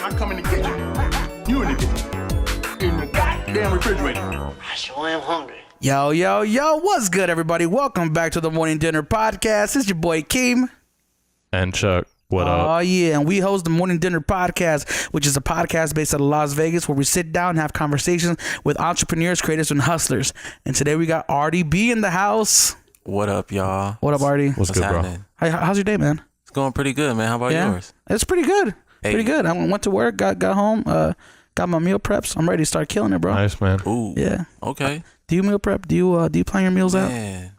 I come in the kitchen. You in the kitchen. In the goddamn refrigerator. I sure am hungry. Yo, what's good, everybody? Welcome back to the Morning Dinner Podcast. It's your boy, Keem. And Chuck, what up? Oh, yeah, and we host the Morning Dinner Podcast, which is a podcast based out of Las Vegas where we sit down and have conversations with entrepreneurs, creators, and hustlers. And today we got Arty B in the house. What up, y'all? What up, Arty? What's good, happening? bro? How's your day, man? It's going pretty good, man. How about yours? It's pretty good. Hey. Pretty good. I went to work, got home, got my meal preps. I'm ready to start killing it, bro. Nice, man. Ooh. Yeah. Okay. Do you meal prep? Do you plan your meals out? Man,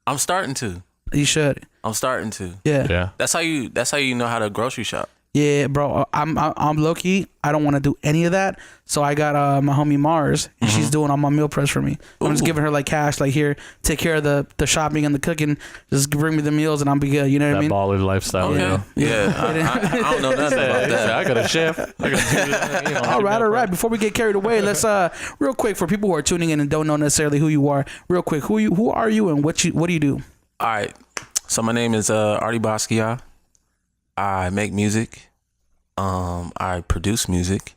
I'm starting to. You should. I'm starting to. Yeah. Yeah. That's how you know how to grocery shop. Yeah, bro. I'm low key. I don't want to do any of that. So I got my homie Mars, and she's doing all my meal preps for me. I'm just giving her like cash, like here, take care of the shopping and the cooking. Just bring me the meals, and I'll be good. You know what I mean? Baller lifestyle. Okay. You know? Yeah. I don't know nothing about that. I got a chef. I got to do that. You know, All right. Before we get carried away, let's real quick for people who are tuning in and don't know necessarily who you are. Real quick, who are you and what do you do? All right. So my name is Arty Basqiyah. I make music. I produce music.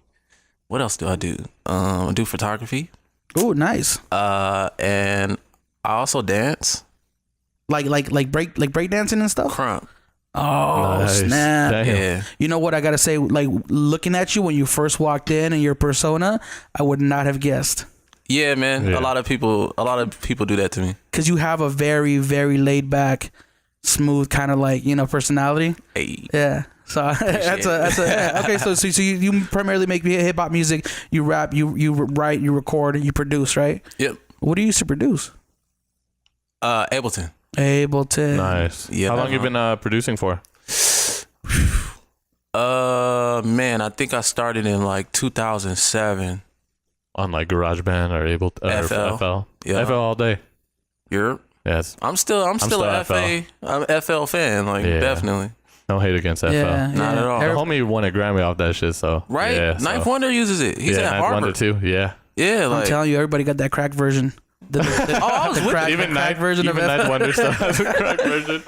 What else do? I do photography. Oh, nice. And I also dance. Like break dancing and stuff. Crump. Oh, Nice. snap. Damn. Yeah. You know what I gotta say? Like looking at you when you first walked in and your persona, I would not have guessed. Yeah, man. Yeah. A lot of people do that to me. Because you have a very, very laid back, smooth kind of like, personality. Hey. Yeah. So that's a yeah. Okay. So you primarily make hip hop music. You rap. You write. You record. You produce. Right. Yep. What do you used to produce? Ableton. Nice. Yeah. How long you been producing for? Man, I think I started in like 2007. On like GarageBand or FL? Yeah. FL all day. Europe. Yes. I'm still a FA. I'm an FL fan. Like Yeah. definitely. No hate against FL. Yeah. Not at all. The homie won a Grammy off that shit, so. Right? Yeah, Ninth so. Wonder uses it. He's at Ninth Harvard. Wonder too. Yeah. Yeah, I'm like telling you, everybody got that crack version. I was with crack, it. even crack version even of Ninth FL. Wonder stuff has a crack version.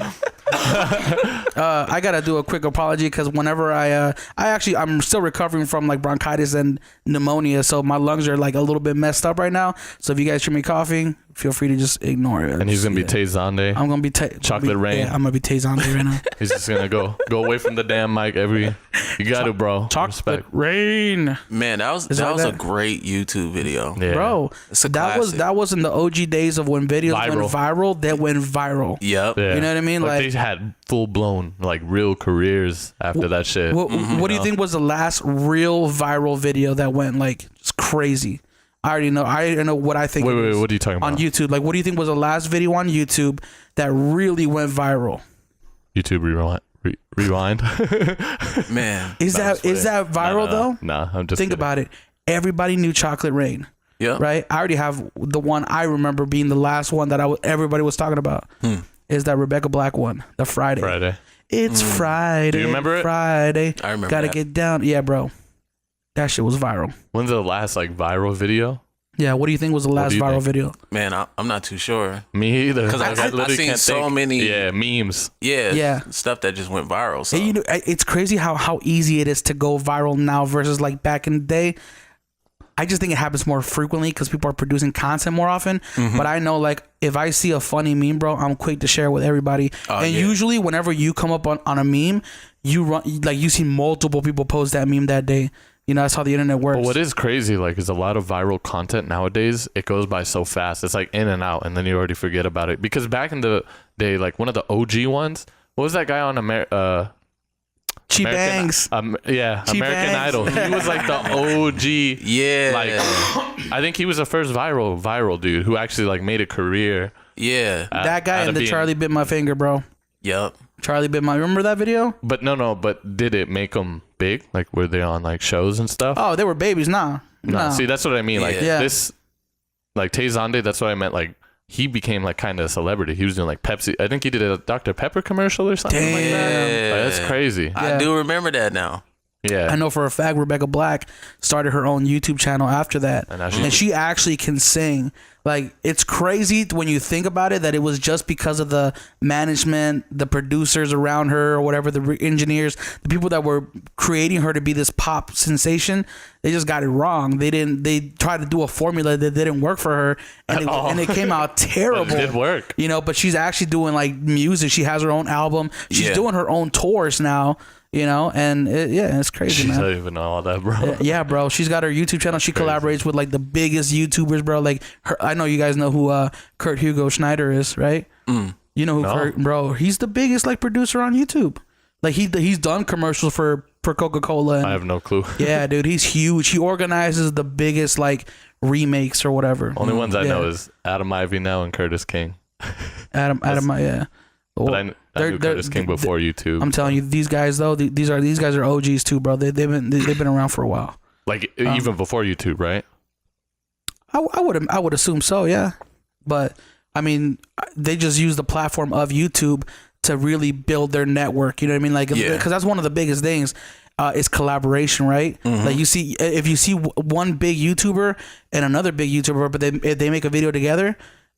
I gotta do a quick apology because whenever I'm still recovering from like bronchitis and pneumonia, so my lungs are like a little bit messed up right now. So if you guys hear me coughing, feel free to just ignore it. And he's gonna be Tay Zonde. I'm gonna be Chocolate Rain. Yeah, I'm gonna be Tay Zonde right now. He's just gonna go away from the damn mic every. You got to, bro. Chocolate Respect. Rain, Man, that was a great YouTube video. Yeah. bro. It's a That was in the OG days of when videos went Viral. viral. That went viral. Yep. Yeah. You know what I mean? Like Like- they had full blown like real careers after that shit. What do you think was the last real viral video that went like just crazy? I already know what I think. Wait, it is. what are you talking about? On YouTube, like, what do you think was the last video on YouTube that really went viral? YouTube rewind. Man. Is that viral though? Nah, I'm just Think kidding. about it. Everybody knew Chocolate Rain, Yep. right? I already have the one I remember being the last one that everybody was talking about. Is that Rebecca Black one, the Friday? It's Friday. Do you remember it? Friday. I remember Gotta that. get down. Yeah, bro. That shit was viral. When's the last like viral video? Yeah, what do you think was the last do you viral think? video? Man, I'm not too sure. Me either. 'Cause Like, I've literally seen can't so think. many- Yeah, memes. Yeah. Stuff that just went viral. So. And, it's crazy how easy it is to go viral now versus like back in the day. I just think it happens more frequently because people are producing content more often. But I know, like, if I see a funny meme, bro, I'm quick to share it with everybody. And usually, whenever you come up on a meme, you see multiple people post that meme that day. That's how the internet works. But what is crazy, like, is a lot of viral content nowadays. It goes by so fast. It's like in and out, and then you already forget about it. Because back in the day, like one of the OG ones, what was that guy on Cheap Bangs. American Bangs. Idol. He was like the OG. Yeah. Like, I think he was the first viral dude who actually like made a career. Yeah. That guy out in of the being- Charlie Bit My Finger, bro. Yep. Charlie Bit My... Remember that video? But but did it make them big? Like, were they on like shows and stuff? Oh, they were babies. Nah. No. See, that's what I mean. Like Yeah. this, like Tay Zonde, that's what I meant. Like, he became like kind of a celebrity. He was doing like Pepsi. I think he did a Dr. Pepper commercial or something like that. Yeah. Like, that's crazy. I do remember that now. Yeah. I know for a fact Rebecca Black started her own YouTube channel after that, and she actually can sing. Like, it's crazy when you think about it that it was just because of the management, the producers around her, or whatever, the engineers, the people that were creating her to be this pop sensation. They just got it wrong. They tried to do a formula that didn't work for her, and it came out terrible. But it did work. You know, but she's actually doing like music. She has her own album. She's doing her own tours now. You know, and it's crazy, man. I don't even know all that, bro. Yeah, bro. She's got her YouTube channel. She collaborates with like the biggest YouTubers, bro. Like I know you guys know who Kurt Hugo Schneider is, right? You know who Kurt, bro? He's the biggest like producer on YouTube. Like he's done commercials for Coca-Cola. I have no clue. Yeah, dude, he's huge. He organizes the biggest like remakes or whatever. Only ones I know is Adam Ivy now and Curtis King. Adam, yeah. But I knew Curtis King before YouTube. I'm telling you, these guys though, these guys are OGs too, bro. They've been around for a while. Like even before YouTube, right? I would assume so, yeah. But I mean, they just use the platform of YouTube to really build their network. You know what I mean? Like, because that's one of the biggest things. Is collaboration, right? Like if you see one big YouTuber and another big YouTuber, but they make a video together,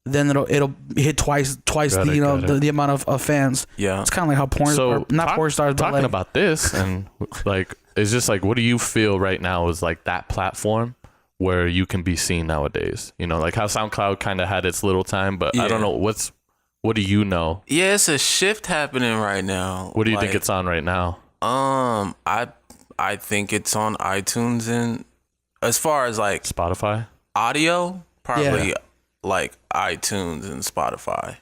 then it'll hit twice the amount of fans. Yeah, it's kind of like how porn stars. But talking about this, and like it's just like, what do you feel right now is like that platform where you can be seen nowadays? You know, like how SoundCloud kind of had its little time, but I don't know what do you know? Yeah, it's a shift happening right now. What do you think it's on right now? I think it's on iTunes, and as far as like Spotify audio, probably. Like iTunes and Spotify,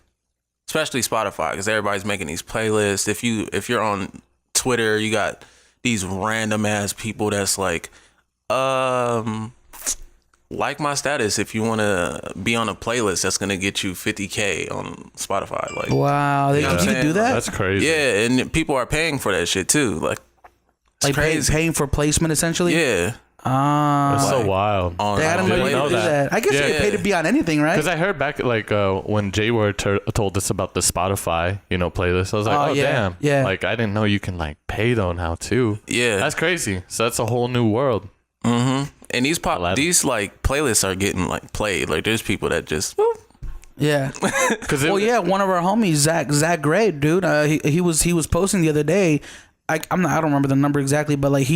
especially Spotify, because everybody's making these playlists. If you're on Twitter, you got these random ass people that's like my status. If you want to be on a playlist, that's gonna get you 50K on Spotify. Like, wow, you can do that. That's crazy. Yeah, and people are paying for that shit too. Like paying for placement essentially. Yeah. That's so wild. I didn't know that. I guess you could pay to be on anything, right? Because I heard back like when Jay Ward told us about the Spotify, playlist. I was like, damn. Yeah. Like I didn't know you can like pay though now too. Yeah. That's crazy. So that's a whole new world. Mm-hmm. And these like playlists are getting like played. Like there's people that just. Whoop. Yeah. One of our homies, Zach Gray, dude. He was posting the other day. I don't remember the number exactly, but like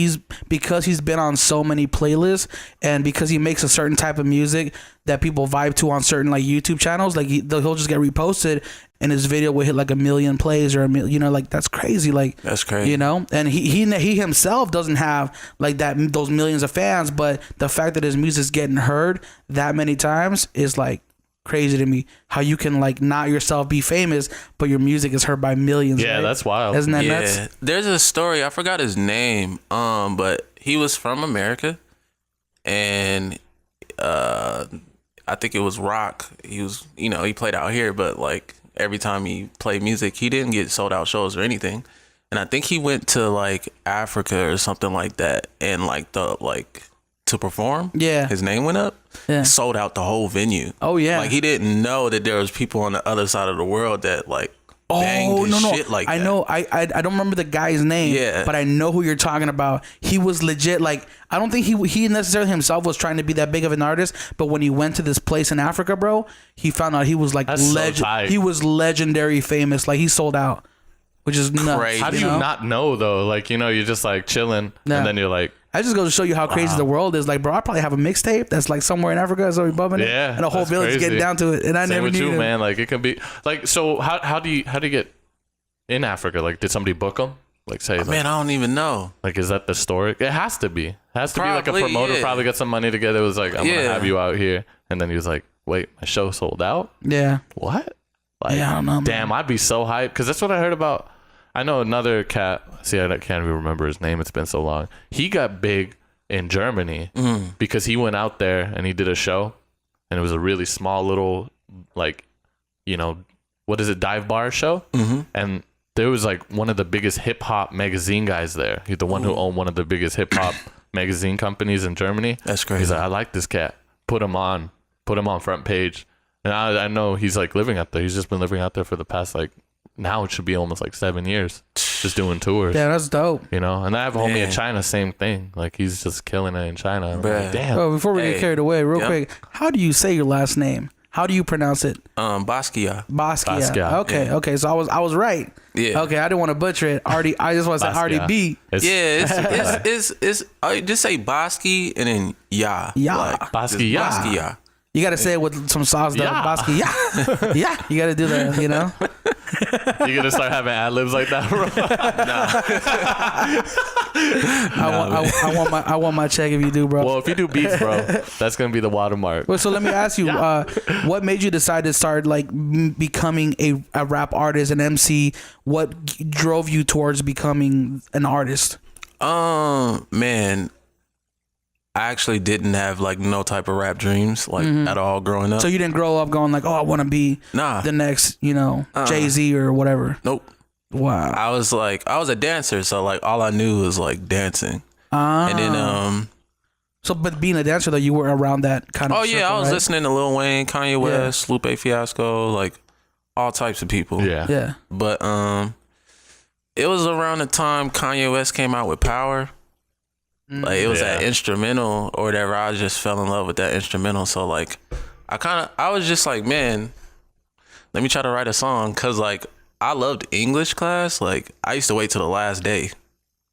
because he's been on so many playlists, and because he makes a certain type of music that people vibe to on certain like YouTube channels, like he'll just get reposted and his video will hit like 1 million plays or 1 million, like that's crazy. Like that's crazy, and he himself doesn't have like those millions of fans, but the fact that his music's getting heard that many times is like crazy to me. How you can like not yourself be famous, but your music is heard by millions. Yeah, right? That's wild. Isn't that nuts? There's a story, I forgot his name, but he was from America, and I think it was rock. He was, he played out here, but like every time he played music, he didn't get sold out shows or anything. And I think he went to like Africa or something like that, and like to perform. Yeah, his name went up. Yeah, sold out the whole venue. Oh yeah, like he didn't know that there was people on the other side of the world that like banged his shit like that. I know. I don't remember the guy's name. Yeah, but I know who you're talking about. He was legit. Like I don't think he necessarily himself was trying to be that big of an artist, but when he went to this place in Africa, bro, he found out he was like he was legendary famous. Like he sold out, which is nuts. Crazy. How do you not know though? Like you're just like chilling, and then you're like. I just go to show you how crazy the world is. Like, bro, I probably have a mixtape that's like somewhere in Africa, so we bumping it, and a whole village getting down to it, and I Same never with knew. You, man. Like, it can be like. So, how do you get in Africa? Like, did somebody book them? Like, say, man, I don't even know. Like, is that the story? It has to be. It has to probably, be like a promoter. Probably got some money together. It was like, I'm gonna have you out here, and then he was like, wait, my show sold out. Yeah. What? Like, I don't know. Damn, I'd be so hyped because that's what I heard about. I know another cat. See, I can't even remember his name. It's been so long. He got big in Germany because he went out there and he did a show, and it was a really small little like what is it, dive bar show, and there was like one of the biggest hip hop magazine guys there. He's the one who owned one of the biggest hip hop magazine companies in Germany. That's crazy. He's like, I like this cat, put him on front page, and I know he's like living out there. He's just been living out there for the past like now it should be almost like 7 years. just doing tours. Yeah, that's dope. You know, and I have a homie in Man. China, same thing. Like he's just killing it in China. I'm Bruh. like, damn. Oh, before we get Hey. carried away, real Yep. quick, how do you say your last name? How do you pronounce it? Basqiyah. Basqiyah. Basqiyah. Okay, Yeah. okay. So I was right. Yeah. Okay, I didn't want to butcher it. Arty, I just want to say Arty Basqiyah. B. It's Yeah, it's just say Basqi and then Ya. Ya. Like, Basqiyah. just Basqiyah. You got to say it with some sauce though. Yeah. Basqiyah. Yeah. You got to do that. You know. You gonna start having ad libs like that, bro? I want my check if you do, bro. Well, if you do beats, bro, that's gonna be the watermark. Well, so let me ask you, what made you decide to start like becoming a rap artist, an MC? What drove you towards becoming an artist? Man, I actually didn't have like no type of rap dreams like at all growing up. So you didn't grow up going like, oh, I want to be Nah. the next, Jay-Z or whatever. Nope. Wow. I was a dancer, so like all I knew was like dancing. And then So, but being a dancer though, you were around that kind of. oh yeah, circle, I was right? listening to Lil Wayne, Kanye West, Lupe Fiasco, like all types of people. Yeah. Yeah. But it was around the time Kanye West came out with Power. Like it was that instrumental or whatever. I just fell in love with that instrumental. So like I was just like, man, let me try to write a song. Cause like I loved English class. Like I used to wait till the last day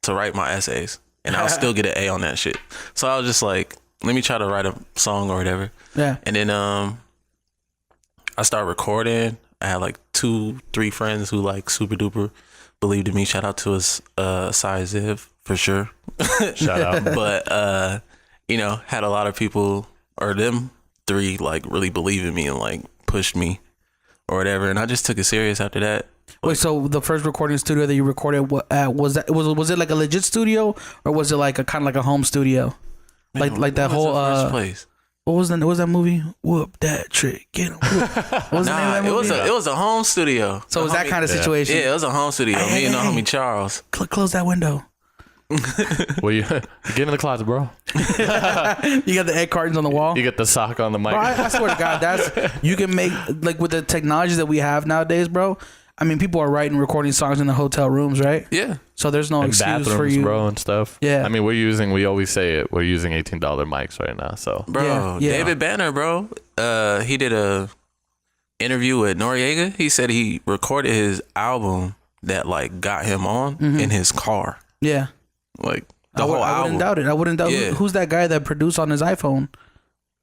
to write my essays and I'll still get an A on that shit. So I was just like, let me try to write a song or whatever. Yeah. And then I started recording. I had like 2-3 friends who like super duper believed in me. Shout out to us, Cy Ziv for sure. Shout out. But had a lot of people or them 3 like really believe in me and like pushed me or whatever. And I just took it serious after that. Wait, so the first recording studio that you recorded was it like a legit studio or was it like a kind of like a home studio? Man, like that what was whole the first place? what was that movie? Whoop that trick, get him. What was the name of that It movie? was a home studio. So it was that kind of Yeah, situation. it was a home studio. Me and the homie Charles. Close that window. Well, you get in the closet, bro. You got the egg cartons on the wall. You get the sock on the mic. Bro, I swear to God, you can make like with the technology that we have nowadays, bro. I mean, people are writing, recording songs in the hotel rooms, right? Yeah. So there's no And excuse bathrooms, for you, bro, and stuff. Yeah. I mean, we always say it. We're using $18 mics right now. So, Bro, Yeah. David Banner, bro. He did a interview with Noriega. He said he recorded his album that like got him on in his car. Yeah. Like the I whole wouldn't album. doubt it. I wouldn't doubt Yeah. who's that guy that produced on his iPhone?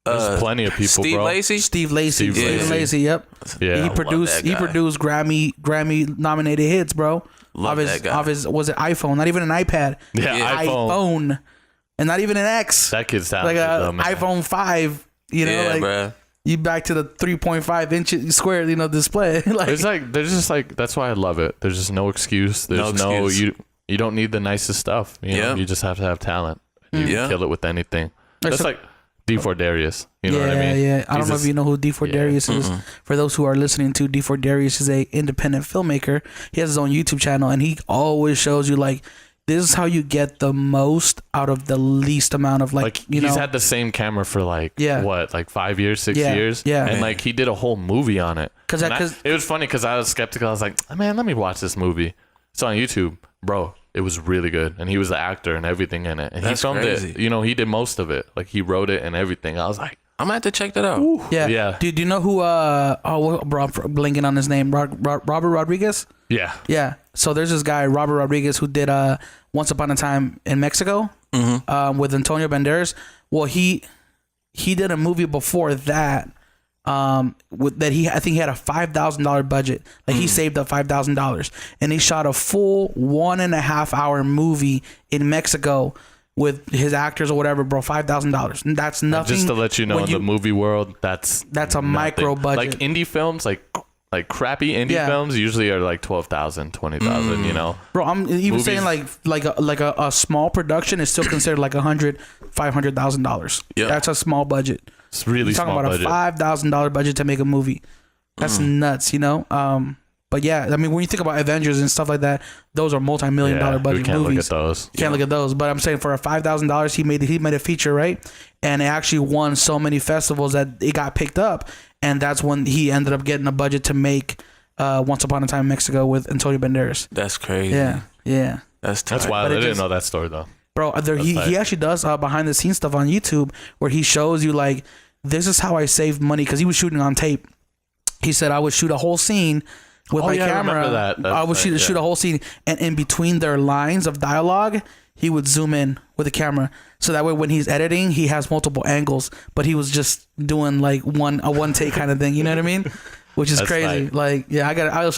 there's plenty of people, Steve bro. Lacy. Steve Lacy. Steve Steve Lacy. Lacy. Yep. Yeah. He I love produced. that He guy. produced Grammy nominated hits, bro. Love that guy. Of his was it iPhone? Not even an iPad. Yeah, Yeah. iPhone. And not even an X. That kid's Like talented, a though, man. iPhone 5. You know, Yeah, like bro. you back to the 3.5 inch square, display. Like There's just like that's why I love it. There's just no excuse. There's No excuse. you don't need the nicest stuff. You know, Yeah. you just have to have talent. You Yeah. can kill it with anything. That's so- like D4 Darius. You know yeah, what I mean? yeah. I don't know if you know who D4 Darius is. For those who are listening to, D4 Darius is a independent filmmaker. He has his own YouTube channel, and he always shows you like this is how you get the most out of the least amount of Like he's had the same camera for like like 5 years, 6 Yeah, years, yeah. and like he did a whole movie on it. Cause it was funny because I was skeptical. I was like, man, let me watch this movie. It's on YouTube, bro. It was really good, and he was the actor and everything in it. And That's he filmed crazy. it. You know, he did most of it. Like he wrote it and everything. I was like, I'm gonna have to check that out. yeah. Yeah. Do you know who? Bro, I'm blanking on his name. Robert Rodriguez. yeah, Yeah. So there's this guy Robert Rodriguez who did Once Upon a Time in Mexico with Antonio Banderas. Well, he did a movie before that. I think he had a $5,000 budget. Like he saved up $5,000 and he shot a full 1.5 hour movie in Mexico with his actors or whatever, bro. $5,000. That's nothing. just to let you know, when in the movie world, that's a nothing. micro budget. Like indie films, like crappy indie films, usually are like 12,000, 20,000. You know, Bro, I'm even Movies- saying like a small production is still considered like $500,000. Yeah. That's a small budget. it's really You're talking small about budget. a $5,000 budget to make a movie. That's nuts, But yeah, I mean, when you think about Avengers and stuff like that, those are multi-million dollar we budget can't movies. look at those. You can't look at those. But I'm saying for a $5,000, he made a feature, right? And it actually won so many festivals that it got picked up, and that's when he ended up getting a budget to make Once Upon a Time in Mexico with Antonio Banderas. That's crazy. Yeah. That's wild. I it didn't just- know that story though. Bro, he actually does behind the scenes stuff on YouTube where he shows you like, this is how I saved money, because he was shooting on tape. He said, I would shoot a whole scene with my I camera. remember that. I would shoot a whole scene, and in between their lines of dialogue, he would zoom in with the camera, so that way when he's editing, he has multiple angles. But he was just doing like a one take kind of thing. You know what I mean? Which is That's crazy. tight. Like, yeah, I'll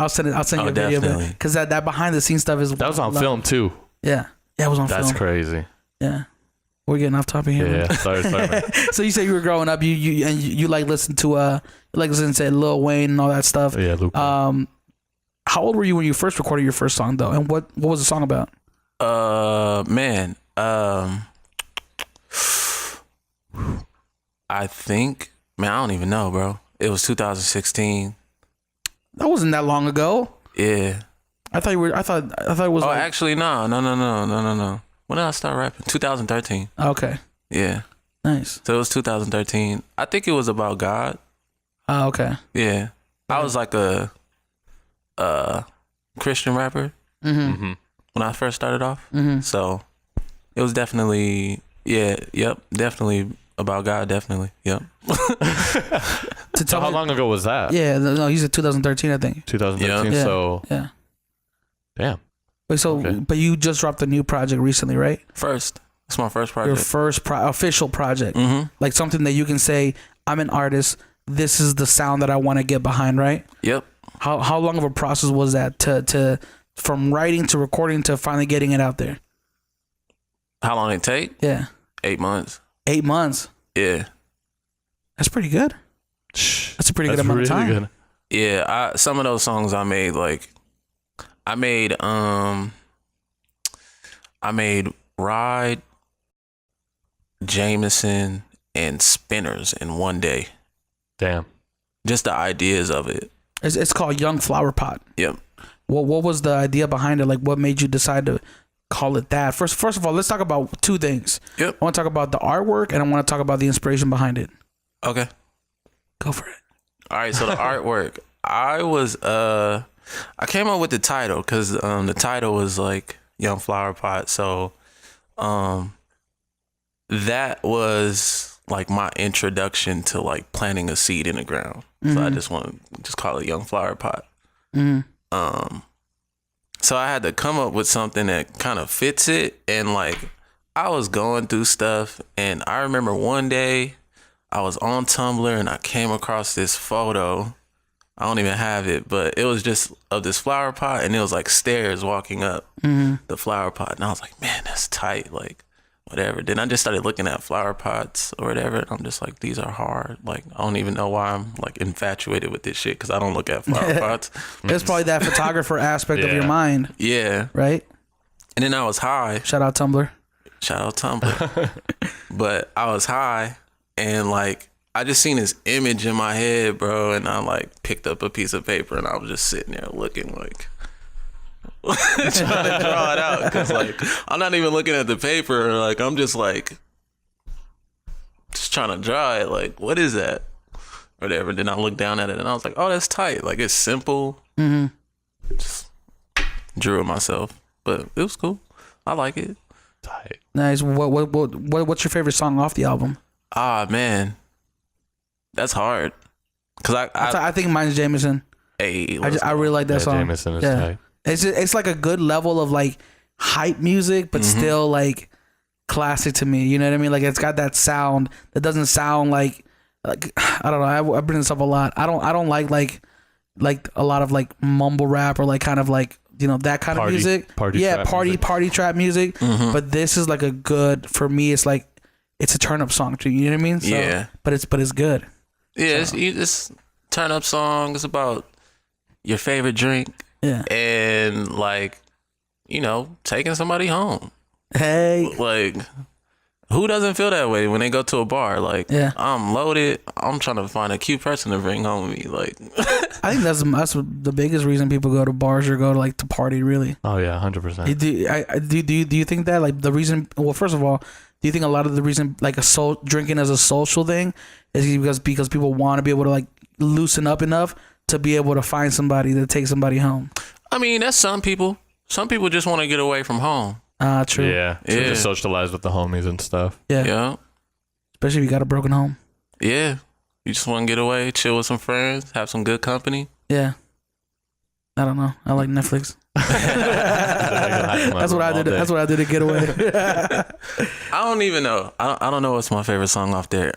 send you a video of definitely. it, because that behind the scenes stuff is That was on film too. Yeah, it was on That's film. crazy. Yeah, we're getting off topic here. Yeah. Sorry, man. So you said you were growing up, you like listen to to Lil Wayne and all that stuff. Yeah, Luke. How old were you when you first recorded your first song though, and what was the song about? Man, I think, man, I don't even know, bro. It was 2016. That wasn't that long ago. Yeah. I thought it was. Oh, like, actually, no. When did I start rapping? 2013. okay, Yeah. nice. So it was 2013. I think it was about God. Okay. Yeah. I was like a Christian rapper Mm-hmm. when I first started off. Mm-hmm. So it was definitely, definitely about God, definitely. Yep. To So tell how me- long ago was that? Yeah, no, he said 2013, I think. 2013. Yeah. So Yeah. damn. Wait, so Okay. but you just dropped a new project recently, right? First. It's my first Your project. first official project, Mm-hmm. like something that you can say, I'm an artist. This is the sound that I want to get behind, right? Yep. How long of a process was that to from writing to recording to finally getting it out there? How long did it take? Yeah, 8 months. 8 months. Yeah. That's pretty good. That's a pretty good amount of time. Good. Yeah, some of those songs I made, like I made Ride, Jameson, and Spinners in one day. Damn. Just the ideas of it. It's called Young Flower Pot. Yep. What was the idea behind it? Like, what made you decide to call it that? First of all, let's talk about two things. Yep. I want to talk about the artwork, and I want to talk about the inspiration behind it. Okay. Go for it. All right, so the artwork. I came up with the title because the title was like Young Flower Pot. So that was like my introduction to like planting a seed in the ground. So I just want to just call it Young Flower Pot. So I had to come up with something that kind of fits it. And like I was going through stuff, and I remember one day I was on Tumblr and I came across this photo. I don't even have it, but it was just of this flower pot, and it was like stairs walking up the flower pot. And I was like, man, that's tight. Like, whatever. Then I just started looking at flower pots or whatever. And I'm just like, these are hard. Like, I don't even know why I'm like infatuated with this shit, because I don't look at flower pots. It's probably that photographer aspect of your Yeah. mind, Yeah. right? And then I was high. Shout out Tumblr. Shout out Tumblr. But I was high, and like I just seen this image in my head, bro, and I like picked up a piece of paper and I was just sitting there looking like trying to draw it out, because like I'm not even looking at the paper, like I'm just like just trying to draw it, like what is that? Whatever. Then I looked down at it and I was like, oh, that's tight. Like it's simple. Just drew it myself, but it was cool. I like it. Tight. Nice. What's your favorite song off the album? Ah, man, that's hard. Cause I think mine's Jameson. hey, I really like that Yeah, song. Jameson is yeah. tight. It's like a good level of like hype music, but still like classic to me. You know what I mean? Like it's got that sound that doesn't sound like I don't know. I bring this up a lot. I don't like a lot of like mumble rap or like kind of like, you know, that kind of music. Party trap music. party trap music. But this is like a good, for me. It's like it's a turn up song too. You know what I mean? So, Yeah. But it's good. Yeah, it's turn up song. It's about your favorite drink Yeah. and like, you know, taking somebody home. Hey. Like, who doesn't feel that way when they go to a bar? Like, Yeah. I'm loaded. I'm trying to find a cute person to bring home with me. Like, I think that's the biggest reason people go to bars or go to like to party. Really. Oh yeah, 100%. Do you think that like the reason? Well, first of all, do you think a lot of the reason like drinking as a social thing is because people want to be able to like loosen up enough to be able to find somebody to take somebody home. I mean, that's some people. Some people just want to get away from home. True. Yeah. To just socialize with the homies and stuff. Yeah. Yeah. Especially if you got a broken home. Yeah. You just want to get away, chill with some friends, have some good company. Yeah. I don't know. I like Netflix. That's what I did. That's what I did to get away. I don't even know. I don't know what's my favorite song off there.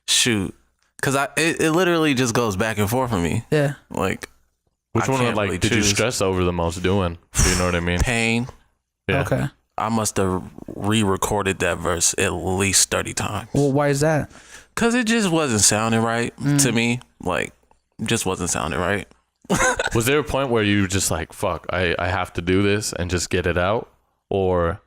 Shoot, because it literally just goes back and forth for me. Yeah. Like, which one really did you stress over the most doing? Do you know what I mean? Pain. Yeah. Okay. I must have re-recorded that verse at least 30 times. Well, why is that? Because it just wasn't sounding right to me. Like, just wasn't sounding right. Was there a point where you just like, fuck, I have to do this and just get it out? Or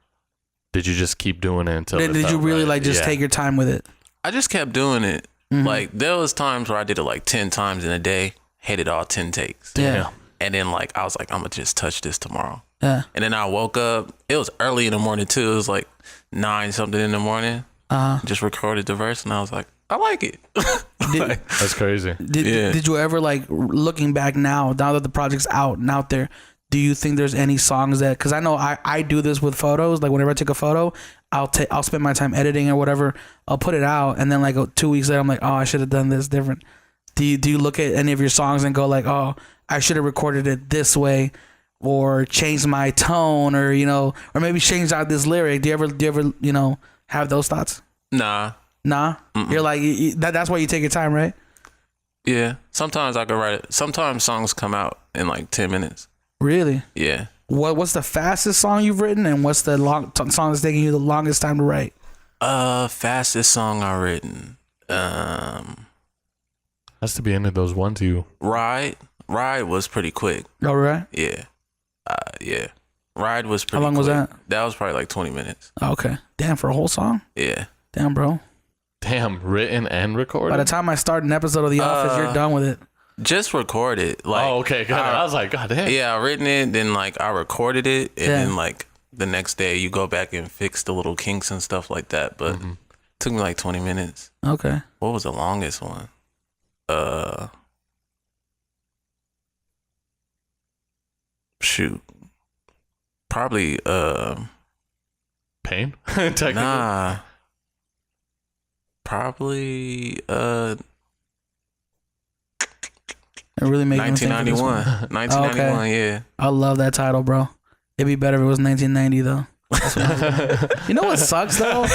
did you just keep doing it until Did you really right? take your time with it? I just kept doing it. Like, there was times where I did it like 10 times in a day, hated all 10 takes. Yeah. And then like, I was like, I'm going to just touch this tomorrow. Yeah. And then I woke up. It was early in the morning too. It was like 9 something in the morning. Just recorded the verse and I was like, I like it. That's crazy. Did you ever, like, looking back now that the project's out and out there, do you think there's any songs that, because I know I do this with photos, like whenever I take a photo, I'll spend my time editing or whatever, I'll put it out, and then like 2 weeks later I'm like, oh, I should have done this different. Do you look at any of your songs and go like, oh, I should have recorded it this way, or changed my tone, or or maybe changed out this lyric? Do you ever have those thoughts? Nah. Mm-mm. You're like, that's why you take your time, right? Yeah. Sometimes I could write it. Sometimes songs come out in like 10 minutes. Really? Yeah. What's the fastest song you've written, and what's the song that's taking you the longest time to write? Fastest song I've written. Has to be any of those ones you. Ride was pretty quick. Oh, right? Yeah. Yeah. Ride was pretty quick. How long was that? That was probably like 20 minutes. Oh, okay. Damn, for a whole song? Yeah. Damn, bro. Damn, written and recorded? By the time I start an episode of The Office, you're done with it. Just recorded. Like, oh, okay. I was like, God damn. Yeah, I written it, then like I recorded it, and then like the next day you go back and fix the little kinks and stuff like that. But it took me like 20 minutes. Okay. What was the longest one? Shoot. Probably Pain? Technically. nah. Probably It really made 1991. 1991, yeah. I love that title, bro. It'd be better if it was 1990 though. You know what sucks though?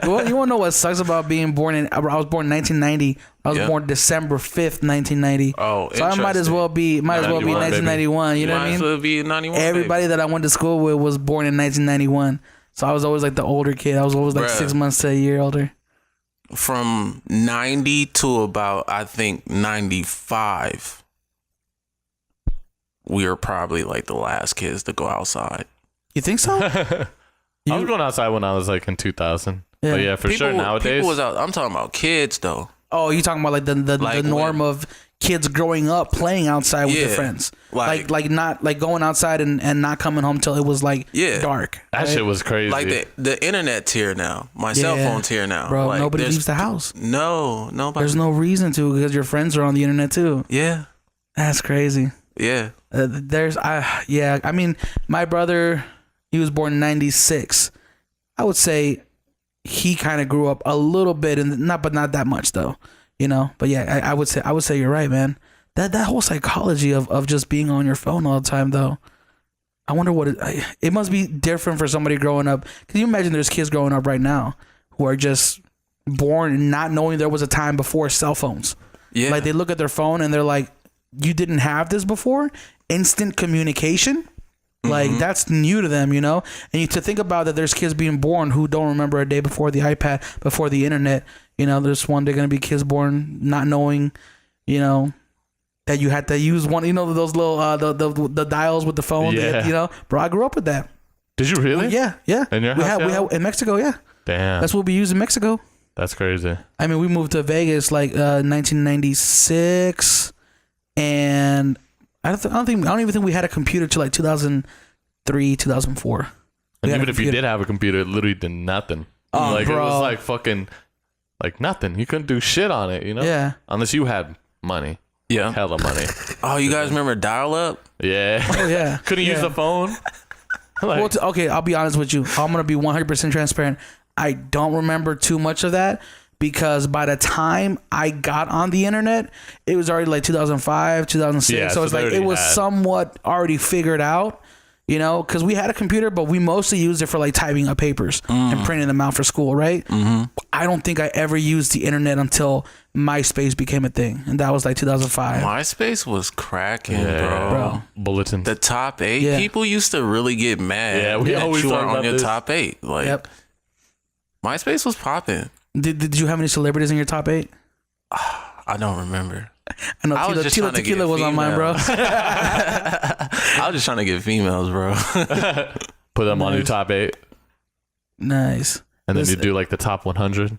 You want to know what sucks about being born in? I was born in 1990. I was born December 5th, 1990. Oh, so I might as well be 1991. You know what I mean? Might as well be 91. Everybody that I went to school with was born in 1991. So I was always like the older kid. I was always like 6 months to a year older. From 90 to about, I think, 95, we were probably like the last kids to go outside. You think so? I was going outside when I was like in 2000. Yeah. But yeah, for sure nowadays. People was out. I'm talking about kids though. Oh, you talking about like the norm of kids growing up playing outside with their friends, like not like going outside and not coming home till it was like dark. That shit was crazy. Like the internet's here now, my cell phone's here now, bro. Like, nobody leaves the house. No, nobody. There's no reason to because your friends are on the internet too. Yeah, that's crazy. Yeah, I mean, my brother, he was born in 96. I would say he kind of grew up a little bit, and not that much though. But yeah, I would say you're right, man. That whole psychology of just being on your phone all the time, though. I wonder what it must be different for somebody growing up. Can you imagine there's kids growing up right now who are just born not knowing there was a time before cell phones? Yeah, like they look at their phone and they're like, "You didn't have this before? Instant communication." Like that's new to them, and to think about that, there's kids being born who don't remember a day before the iPad, before the internet. There's one day gonna be kids born not knowing, that you had to use one, those little the dials with the phone. Yeah. That, bro, I grew up with that. Did you really? Yeah. In your house? We have in Mexico. Yeah. Damn. That's what we use in Mexico. That's crazy. I mean, we moved to Vegas like 1996, and I don't even think we had a computer till like 2003, 2004. And even if you did have a computer, it literally did nothing. Oh, like bro. It was like fucking like nothing. You couldn't do shit on it, Yeah. Unless you had money. Yeah. Hella money. Oh, you guys remember dial-up? Yeah. Oh yeah. Couldn't use the phone. Like, Well, okay, I'll be honest with you. I'm gonna be 100% transparent. I don't remember too much of that because by the time I got on the internet, it was already like 2005, 2006. Yeah, so it's they like it already was had- somewhat already figured out, you know, because we had a computer, but we mostly used it for like typing up papers and printing them out for school, right? I don't think I ever used the internet until MySpace became a thing, and that was like 2005. MySpace was cracking, yeah, Bro. bulletins. The top 8 Yeah. people used to really get mad. Yeah, we that always you were talk on about your this. top 8. Like Yep. MySpace was popping. Did you have any celebrities in your top 8? I don't remember. I know I was Tila, just Tila trying to Tequila get was on mine, bro. I was just trying to get females, bro. Put them on your Nice. top 8, Nice. and then This- you do like the top 100.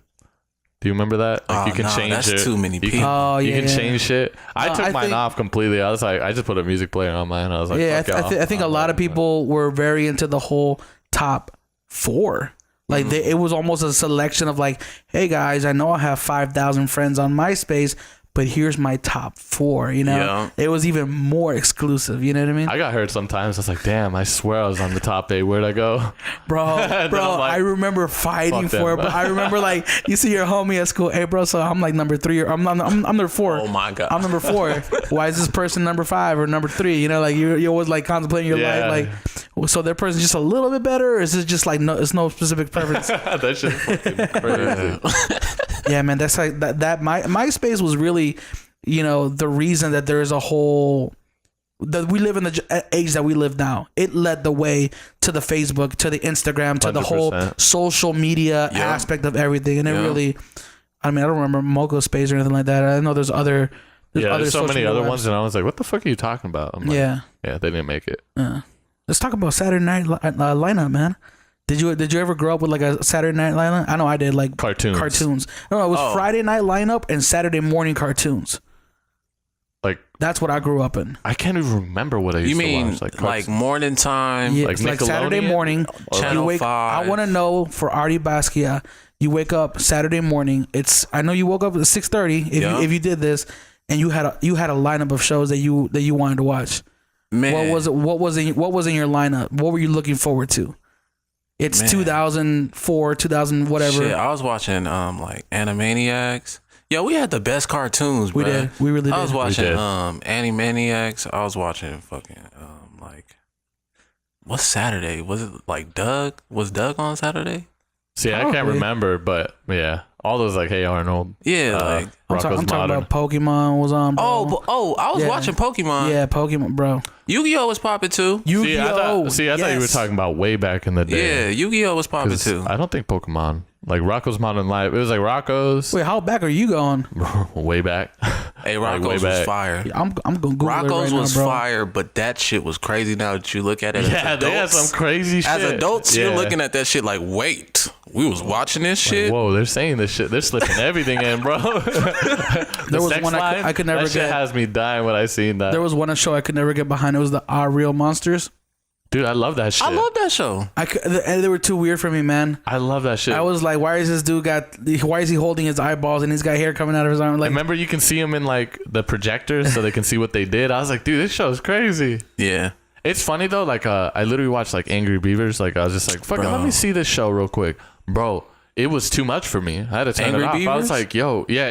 Do you remember that? Like you can change that's it. too many You can- people. Oh you yeah. can change shit. I No, took I mine think- off completely. I was like, I just put a music player on mine. I was like, Yeah, fuck I think a lot of people were very into the whole top 4. Like it was almost a selection of like, hey guys, I know I have 5,000 friends on MySpace, but here's my top 4. You know, Yeah. it was even more exclusive. You know what I mean, I got hurt sometimes. I was like, damn, I swear I was on the top 8. Where'd I go? bro? Then Bro, I'm like, I remember fighting fuck them. for it. But I remember like you see your homie at school, hey bro, so I'm like number 3 or I'm number 4. Oh my god. I'm number 4. Why is this person number 5 or number 3? You know, like you're always like contemplating your Yeah. life, like, so their person's just a little bit better, or is it just like no? It's no specific preference. That shit's fucking crazy. Yeah, man, that's like that. MySpace was really, you know, the reason that there is a whole that we live in the age that we live now. It led the way to the Facebook, to the Instagram, to the whole 100%. social media Yeah. aspect of everything, and it Yeah. really. I mean, I don't remember Moco Space or anything like that. I know there's other. Yeah, there's so social many media other apps. ones, and I was like, what the fuck are you talking about? I'm like, Yeah. Yeah, they didn't make it. Let's talk about Saturday night lineup, man. Did you ever grow up with like a Saturday night lineup? I know I did. Like Cartoons. No, it was Oh. Friday night lineup and Saturday morning cartoons. Like, That's what I grew up in. I can't even remember what I used You to mean watch. Like, like morning time? Yeah, Like it's like Saturday Nickelodeon? morning. Channel You wake. 5. I want to know for Arty Basqiyah. You wake up Saturday morning. I know you woke up at 6:30. Yeah. If you did this, and you had a lineup of shows that you wanted to watch. Man, What was it? What was in your lineup? What were you looking forward to? It's Man. 2004, 2000, whatever. Shit, I was watching like Animaniacs. Yo, we had the best cartoons, We bro. did. We really did. I was watching did. Animaniacs. I was watching fucking like what's Saturday? Was it like Doug? Was Doug on Saturday? see, I can't Probably. remember, but yeah, all those like, Hey Arnold. Yeah, like I'm Rocko's talking Modern. about Pokemon was on. Bro. I was Yeah. watching Pokemon. Yeah, Pokemon, bro. Yu-Gi-Oh was popping too. See, I Yu-Gi-Oh. thought you were talking about way back in the day. Yeah, Yu-Gi-Oh was popping 'Cause too. I don't think Pokemon, like Rocko's Modern Life, it was like Rocko's Wait, how back are you going? way back. Hey, Like, way Rocco's was back. fire. I'm gonna Google it Rocco's right was now, bro. fire, but that shit was crazy now that you look at it. Yeah, as they had adults. some crazy shit. As adults, you're Yeah. looking at that shit like, wait, we was watching this shit. Whoa, they're saying this shit. They're slipping everything in, bro. There was sex one line, I could never that shit get. has me dying when I seen that. There was one show I could never get behind. It was the Our Real Monsters. Dude, I love that shit. I love that show. And they were too weird for me, man. I love that shit. I was like, why is this dude why is he holding his eyeballs and he's got hair coming out of his arm? Like, Remember, you can see them in like the projectors so they can see what they did. I was like, dude, this show is crazy. Yeah. It's funny though. Like, I literally watched like Angry Beavers. Like, I was just like, fuck it, Bro. let me see this show real quick, bro. It was too much for me. I had to turn Angry it off. I Beavers? was like, yo, yeah,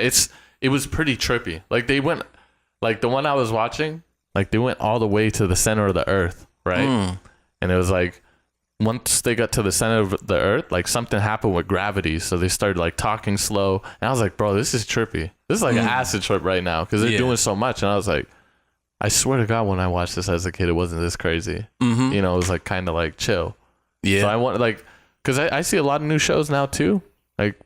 it was pretty trippy. Like, they went, like the one I was watching, like they went all the way to the center of the earth, right? And it was like, once they got to the center of the earth, like something happened with gravity. So they started like talking slow. And I was like, bro, this is trippy. This is like an acid trip right now because they're Yeah. doing so much. And I was like, I swear to God, when I watched this as a kid, it wasn't this crazy. You know, it was like kind of like chill. Yeah. So I want like, because I see a lot of new shows now too. Like,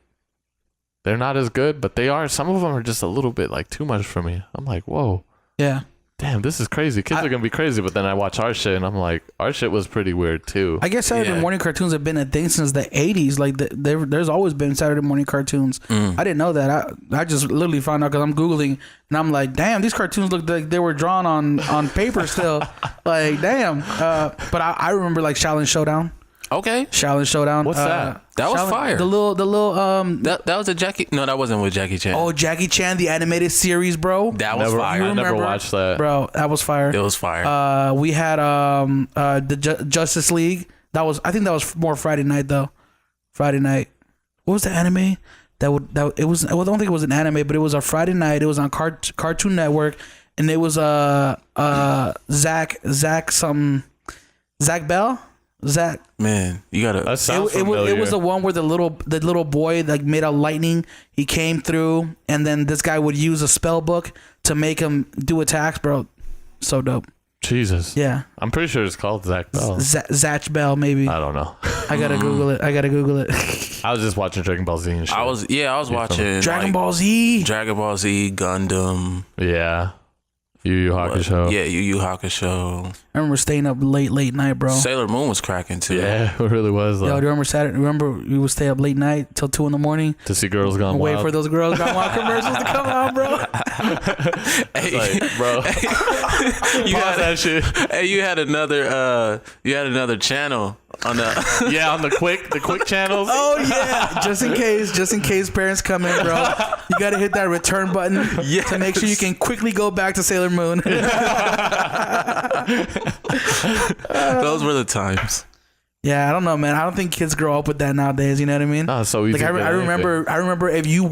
they're not as good, but they are. Some of them are just a little bit like too much for me. I'm like, whoa. yeah. Damn, this is crazy. Kids are gonna be crazy, but then I watch our shit and I'm like, our shit was pretty weird too. I guess Saturday Yeah. morning cartoons have been a thing since the 80s. Like, there's always been Saturday morning cartoons. I didn't know that. I just literally found out because I'm Googling and I'm like, damn, these cartoons look like they were drawn on paper still. Like, damn. But I remember like Shaolin Showdown. Okay. Shaolin Showdown. What's that? That was Shaolin- fire. The little That was a Jackie. No, that wasn't with Jackie Chan. oh, Jackie Chan, the animated series, bro. that was fire. I never remember? watched that. Bro, that was fire. It was fire. We had the Justice League. I think that was more Friday night though. Friday night. What was the anime? I don't think it was an anime, but it was a Friday night. It was on Cartoon Network, and it was Zach Bell. Zach. Man, you gotta. That sounds It familiar. was the one where the little boy like made out lightning. He came through, and then this guy would use a spell book to make him do attacks, bro. So dope. Jesus. Yeah. I'm pretty sure it's called Zach Bell. Zach Bell, maybe. I don't know. I gotta Google it. I was just watching Dragon Ball Z and shit. I was watching Dragon Ball Z. Dragon Ball Z, Gundam. Yeah. Yu Yu Hakusho. Yeah, Yu Yu Hakusho. I remember staying up late night, bro. Sailor Moon was cracking too. Yeah, it really was. Yo, Like, do you remember Saturday? Remember we would stay up late night till 2 a.m. to see Girls Gone and wait Wild. for those Girls Gone Wild commercials to come out, bro. Hey, Like, bro. you Pause had that shit. Hey, you had another channel on the. Yeah, on the quick channels. Oh yeah, just in case parents come in, bro. You gotta hit that return button to make sure you can quickly go back to Sailor Moon. Those were the times. Yeah, I don't know, man. I don't think kids grow up with that nowadays. You know what I mean? Oh, so easy. Like to I get remember if you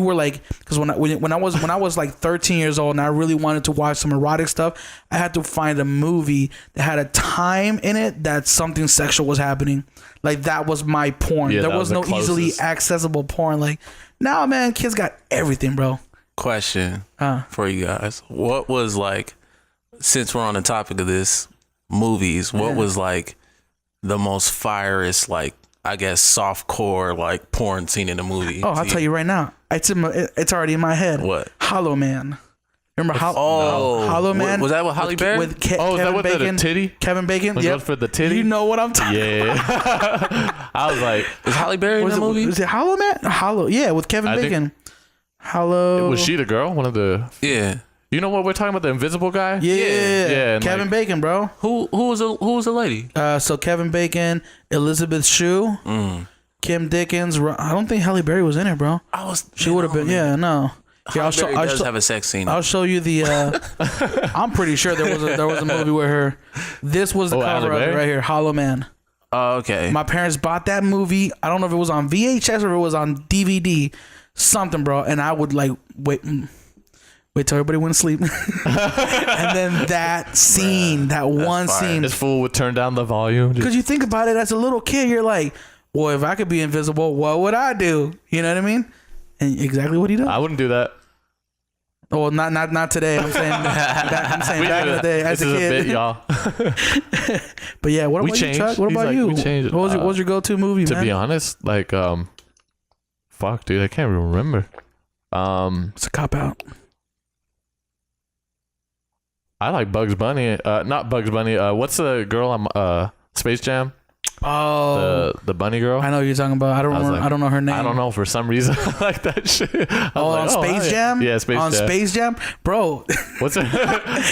were like, because when I was like 13 years old and I really wanted to watch some erotic stuff, I had to find a movie that had a time in it that something sexual was happening. Like that was my porn. Yeah, there that was was the no easily closest. accessible porn. Like now, man, kids got everything, bro. Question for you guys: what was like? Since we're on the topic of this, movies. What was like the most fireest, like I guess softcore like porn scene in a movie? Oh, I'll tell you right now. It's already in my head. What? Hollow Man. Remember Hollow Man? Was that with Halle Berry? With is Kevin that with Bacon? the titty? Kevin Bacon. Was Yep. it for the titty? You know what I'm talking Yeah. I was like, Is Halle Berry in the movie? Was it Hollow Man? Hollow. Yeah, with Kevin I think- Bacon. Hollow. was she the girl? One of the. Yeah. You know what we're talking about? The invisible guy? Yeah. Yeah, and Kevin like- Bacon, bro. Who was the lady? So Kevin Bacon, Elizabeth Shue, Kim Dickens. I don't think Halle Berry was in it, bro. She would have been. Yeah, no. Here, Halle Berry does have a sex scene. I'll show you the. I'm pretty sure there was a movie with her. This was the cover Halle of it Berry? right here, Hollow Man. Oh, okay. My parents bought that movie. I don't know if it was on VHS or if it was on DVD, something, bro. And I would like wait till everybody went to sleep, and then that scene, that one fire. scene. This fool would turn down the volume. Because you think about it as a little kid, you're like, well, if I could be invisible, what would I do? You know what I mean? And exactly what he does. I wouldn't do that. Well, not today. I'm saying back in the day as This a is kid. a bit, y'all. But yeah, what We about you, changed. Chuck? What He's about like, you? we changed. What was your go-to movie, To man? be honest, like, fuck, dude, I can't even remember. It's a cop out. I like Bugs Bunny. Not Bugs Bunny. What's the girl on Space Jam? Oh, The bunny girl. I know what you're talking about. I don't I was remember, like, I don't know her name. I don't know, for some reason I like that shit. I was Oh, like, on Space yeah. Jam? Yeah, Space on Jam. Space Jam? Bro, What's it?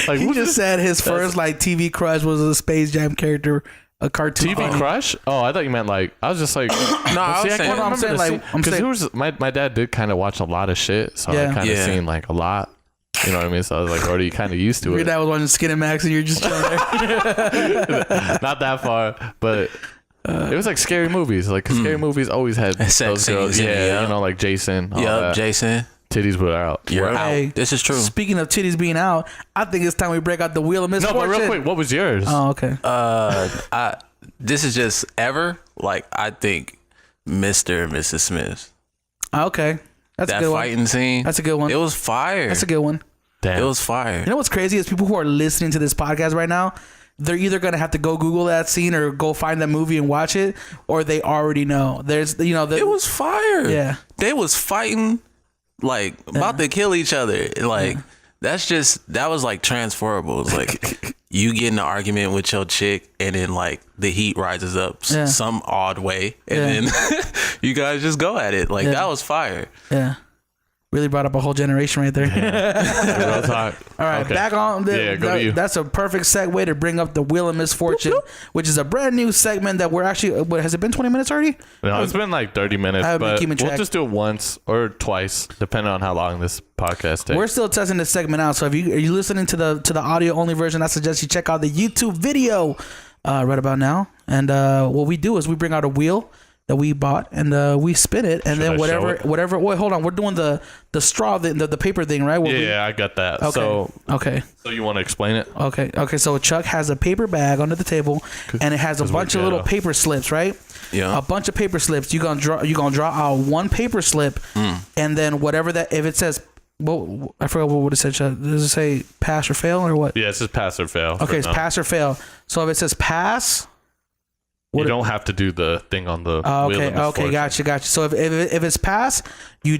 Like, he who's just this? said his first like TV crush was a Space Jam character, a cartoon. TV funny. crush? Oh, I thought you meant like, I was just like, No, I was saying- I'm remember saying, the like, scene. I'm 'Cause saying- there was my dad did kind of watch a lot of shit, so Yeah. I kind of Yeah. seen like a lot. You know what I mean? So I was like already kind of used to Your it. dad was watching Skinemax and you're just chilling there. Not that far, but it was like scary movies. Like scary movies always had Sex those girls. scenes, Yeah, yeah. you know, like Jason. all Yup, that. Jason. Titties were out. You're Hey, out. This is true. Speaking of titties being out, I think it's time we break out the wheel of No, misfortune. but real quick, what was yours? Oh, okay. This is just ever. Like, I think Mr. and Mrs. Smith. Okay. That's a That good one. fighting scene. That's a good one. It was fire. That's a good one. Damn. It was fire. You know what's crazy is people who are listening to this podcast right now, they're either going to have to go Google that scene or go find that movie and watch it, or they already know. There's, you know, It was fire. Yeah. They was fighting, like, about to kill each other. Like, that was like transferable. It's like you get in an argument with your chick and then like the heat rises up some odd way and then you guys just go at it. Like, that was fire. Yeah. Really brought up a whole generation right there. Real talk. All right, Okay. back on. Go to you. That's a perfect segue to bring up the Wheel of Misfortune, which is a brand new segment that we're actually. What, has it been 20 minutes already? No, it's been like 30 minutes, I haven't been but keeping we'll track. just do it once or twice, depending on how long this podcast takes. We're still testing this segment out. So if you are you listening to the audio only version, I suggest you check out the YouTube video right about now. And what we do is we bring out a wheel that we bought and we spin it, and Should then I show whatever. Wait, hold on. We're doing the straw, the paper thing, right? Yeah, I got that. Okay. Okay. So you want to explain it? Okay. So Chuck has a paper bag under the table, and it has a bunch of little paper slips, right? Yeah. A bunch of paper slips. You're gonna draw out one paper slip, and then whatever that, if it says, well, I forgot what it said. Chuck. Does it say pass or fail or what? Yeah, it's just pass or fail. Okay, it's pass or fail. So if it says pass, You don't have to do the thing on the wheel of okay, misfortune. gotcha. So if it's pass, you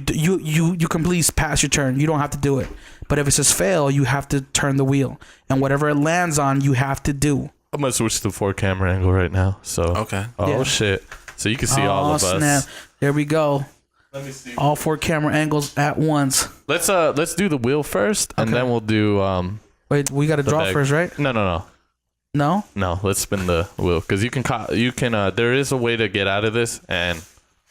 completely pass your turn. You don't have to do it. But if it says fail, you have to turn the wheel, and whatever it lands on, you have to do. I'm gonna switch to 4 camera angle right now. So Okay. Oh Yeah. shit! So you can see all of us. Snap. There we go. Let me see. All 4 camera angles at once. Let's do the wheel first, and Okay. then we'll do Wait, we got to draw bag. first, right? No. No. Let's spin the wheel because you can there is a way to get out of this, and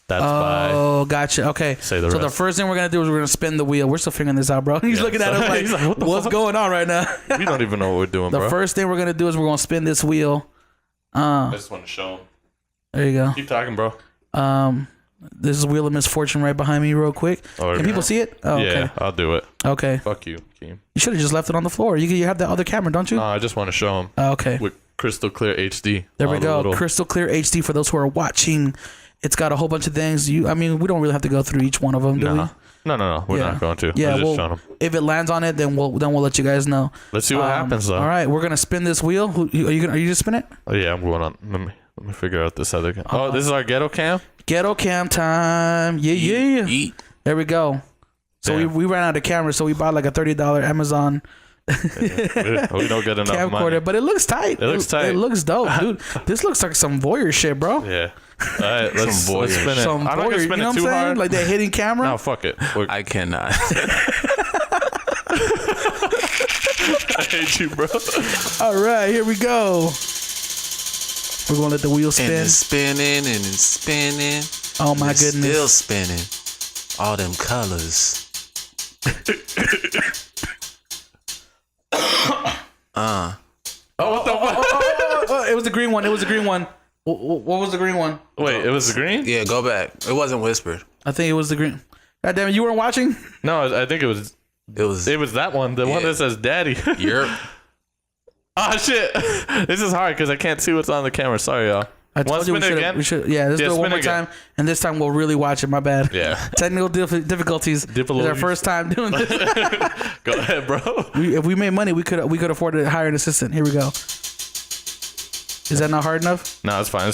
that's by Oh, gotcha. Okay. Say the so the rest. first thing we're gonna do is we're gonna spin the wheel. We're still figuring this out, bro. He's Yeah, looking at so- it like, he's like, what the what's fuck? going on right now? we don't even know what we're doing, The bro. first thing we're gonna do is we're gonna spin this wheel. I just want to show him. There you go. Keep talking, bro. This is Wheel of Misfortune right behind me, real quick. Or- Can people see it? Oh, Yeah, okay. I'll do it. Okay. Fuck you, Keem. You should have just left it on the floor. You have that other camera, don't you? No, I just want to show him Okay. with crystal clear HD. There we All the go. little- Crystal clear HD for those who are watching. It's got a whole bunch of things. We don't really have to go through each one of them, do we? No. We're Yeah. not going to. Yeah, I'm just showing well, him. if it lands on it, then we'll let you guys know. Let's see what happens, though. All right, we're gonna spin this wheel. Are you just spin it? Oh, yeah, I'm going on. Let me figure out this other. Oh, this is our ghetto cam. Ghetto cam time. Yeah. Eat. There we go. So Damn. we ran out of cameras, so we bought like a $30 Amazon We don't get enough money. camcorder, but it looks tight. It looks tight. It looks dope, dude. This looks like some voyeur shit, bro. Yeah. All right, let's spin it. Some I'm not gonna voyeur, spin you know it what I'm too saying? hard. Like that hidden camera. No, fuck it. I cannot. I hate you, bro. All right, here we go. We're gonna let the wheel And spin. it's spinning and it's spinning. Oh my and it's goodness. Still spinning. All them colors. Oh, what the fuck? Oh, it was the green one. What was the green one? Wait, it was the green? Yeah, go back. It wasn't whispered. I think it was the green. God damn it, you weren't watching? No, I think it was that one. The one that says daddy. You're Oh, shit. This is hard because I can't see what's on the camera. Sorry, y'all. I Want told to you spin it again? we should. Yeah, let's do it spin one more again. time, and this time we'll really watch it. My bad. Yeah. Technical difficulties. It's our first time doing this. Go ahead, bro. If we made money, we could afford to hire an assistant. Here we go. Is that not hard enough? No, it's fine.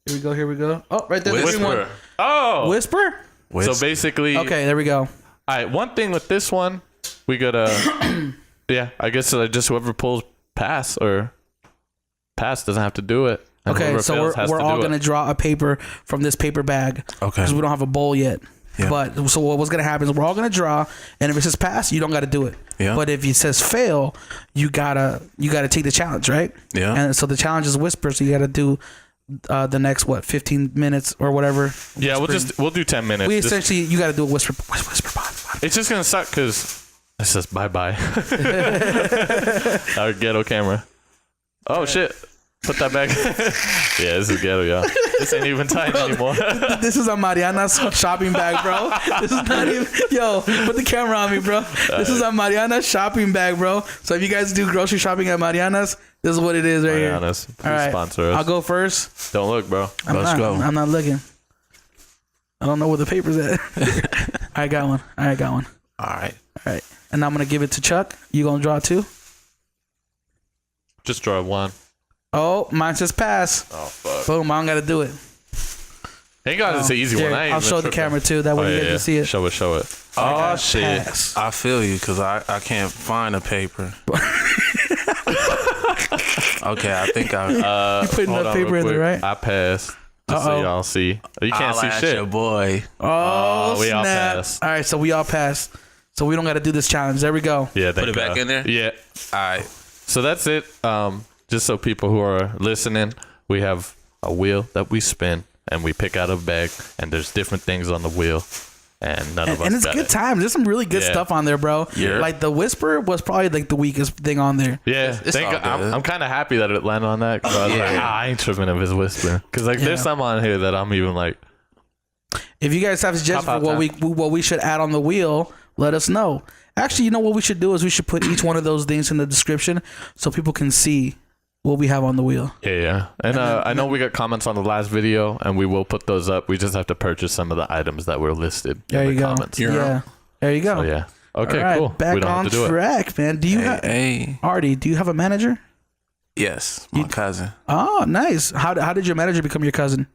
Here we go. Oh, right there. The green one. Whisper. Oh. Whisper? So basically, Okay, there we go. all right, one thing with this one, we gotta, yeah, I guess just whoever pulls pass doesn't have to do it. And Okay, whoever so fails has we're to all do gonna it. draw a paper from this paper bag. Okay. Because we don't have a bowl yet. Yeah. But so what's gonna happen is we're all gonna draw, and if it says pass, you don't gotta do it. Yeah. But if it says fail, you gotta take the challenge, right? Yeah. And so the challenge is whisper, so you gotta do the next 15 minutes or whatever. Yeah, we'll do 10 minutes. We Just- essentially you gotta do a whisper. it's just gonna suck because it says bye. Our ghetto camera. Oh shit. Put that back. Yeah, this is ghetto, y'all. This ain't even tight anymore. This is a Mariana's shopping bag, bro. This is not even. Yo, put the camera on me, bro. This is a Mariana's shopping bag, bro. So if you guys do grocery shopping at Mariana's, this is what it is right here. Honest, please All right, sponsor us. I'll go first. Don't look, bro. Let's go. I'm not looking. I don't know where the paper's at. I got one. All right. All right, and I'm gonna give it to Chuck. You gonna draw two? Just draw one. Oh, mine says pass. Oh fuck. Boom! I don't gotta do it. Thank God it's an easy Here, one. I ain't I'll even show the tripping. camera too. That way you guys can see it. Show it. Oh Okay, shit. pass. I feel you because I can't find a paper. Okay, I think I. You putting Hold that on paper real in there, quick. right? I passed. Just so y'all see. You can't see shit. Your boy. Oh, we all snap. pass. All right, so we all pass. So we don't got to do this challenge. There we go. Yeah, Put it back in there? Yeah. All right. So that's it. Just so people who are listening, we have a wheel that we spin and we pick out a bag, and there's different things on the wheel, and none of us And it's got good it. times. There's some really good Yeah. stuff on there, bro. Yeah. Like the whisper was probably like the weakest thing on there. Yeah, It's all good. I'm kind of happy that it landed on that. 'Cause I was like, I ain't tripping if it's whisper. Because like, there's some on here that I'm even like, If you guys have suggestions for Pop-out what we should add on the wheel, let us know. Actually, you know what we should do is we should put each one of those things in the description so people can see what we have on the wheel. yeah. And I know we got comments on the last video, and we will put those up. We just have to purchase some of the items that were listed There in you the go. comments. Yeah. There you go. So, yeah. Okay, All right, cool. Back we don't on have to do it. track, man. Do you have Hey. Arty? Do you have a manager? Yes, my cousin. Oh, nice. How did your manager become your cousin?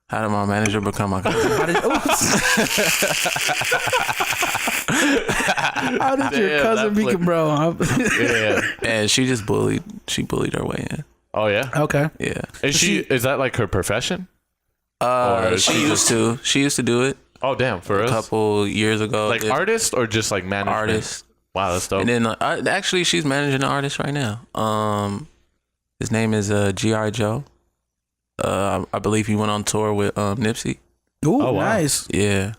How did my manager become my cousin? How did, How did your Damn, cousin that become, bro? Yeah. And she just bullied her way in. Oh, yeah? Okay. Yeah. Is that like her profession? Or is She used to do it Oh, damn. For a us? couple years ago. Like artist or just like management? Artist. Wow, that's dope. And then actually she's managing an artist right now. His name is G.I. Joe. I believe he went on tour with Nipsey. Ooh, Oh, wow. nice. Yeah.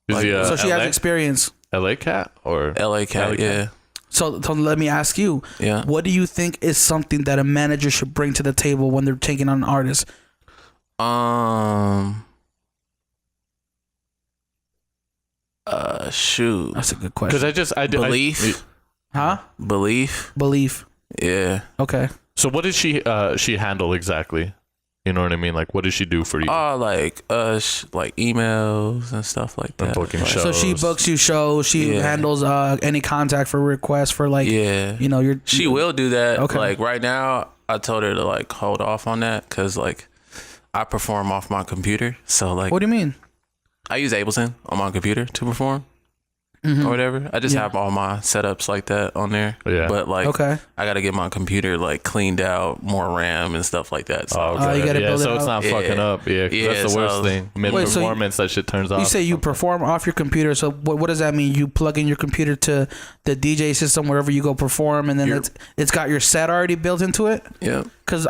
Is he So she LA? has experience. LA cat or LA cat, LA yeah. cat. So let me ask you, Yeah. what do you think is something that a manager should bring to the table when they're taking on an artist? Shoot. That's a good question. Because Belief. Huh? Belief. Belief. Yeah. Okay. So what did she handle exactly? You know what I mean? Like, what does she do for you? Like like emails and stuff like that. booking Like, shows. So she books you shows. She Yeah. handles any contact for requests for like, Yeah. you know, your. She will do that. Okay. Like right now, I told her to like hold off on that because like I perform off my computer. So like What do you mean? I use Ableton on my computer to perform or whatever. I just have all my setups like that on there. Yeah. But like Okay. I got to get my computer like cleaned out, more RAM and stuff like that. So Oh, okay. you gotta yeah, build it so it's out. not fucking Yeah. up. Yeah, 'cause Yeah, that's the worst so- thing. Mid Wait, so you- performance, that shit turns off. You say you perform off your computer. So what does that mean? You plug in your computer to the DJ system wherever you go perform, and then it's got your set already built into it. yeah. Because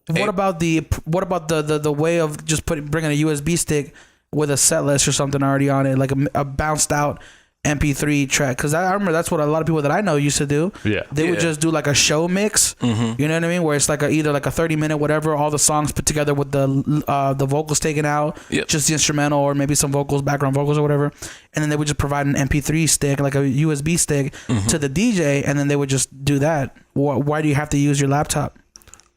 what about the way of just bringing a USB stick with a set list or something already on it, like a bounced out MP3 track? Because I remember that's what a lot of people that I know used to do. Yeah. They would just do like a show mix. You know what I mean? Where it's like either like a 30-minute whatever, all the songs put together with the vocals taken out, Yep. just the instrumental or maybe some vocals, background vocals or whatever, and then they would just provide an MP3 stick, like a USB stick, to the DJ, and then they would just do that. Why do you have to use your laptop?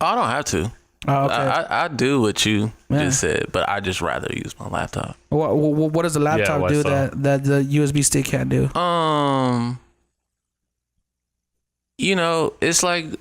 I don't have to. Oh, okay. I do what you Yeah. just said, but I just rather use my laptop. What does the laptop why do so? that the USB stick can't do? You know, it's like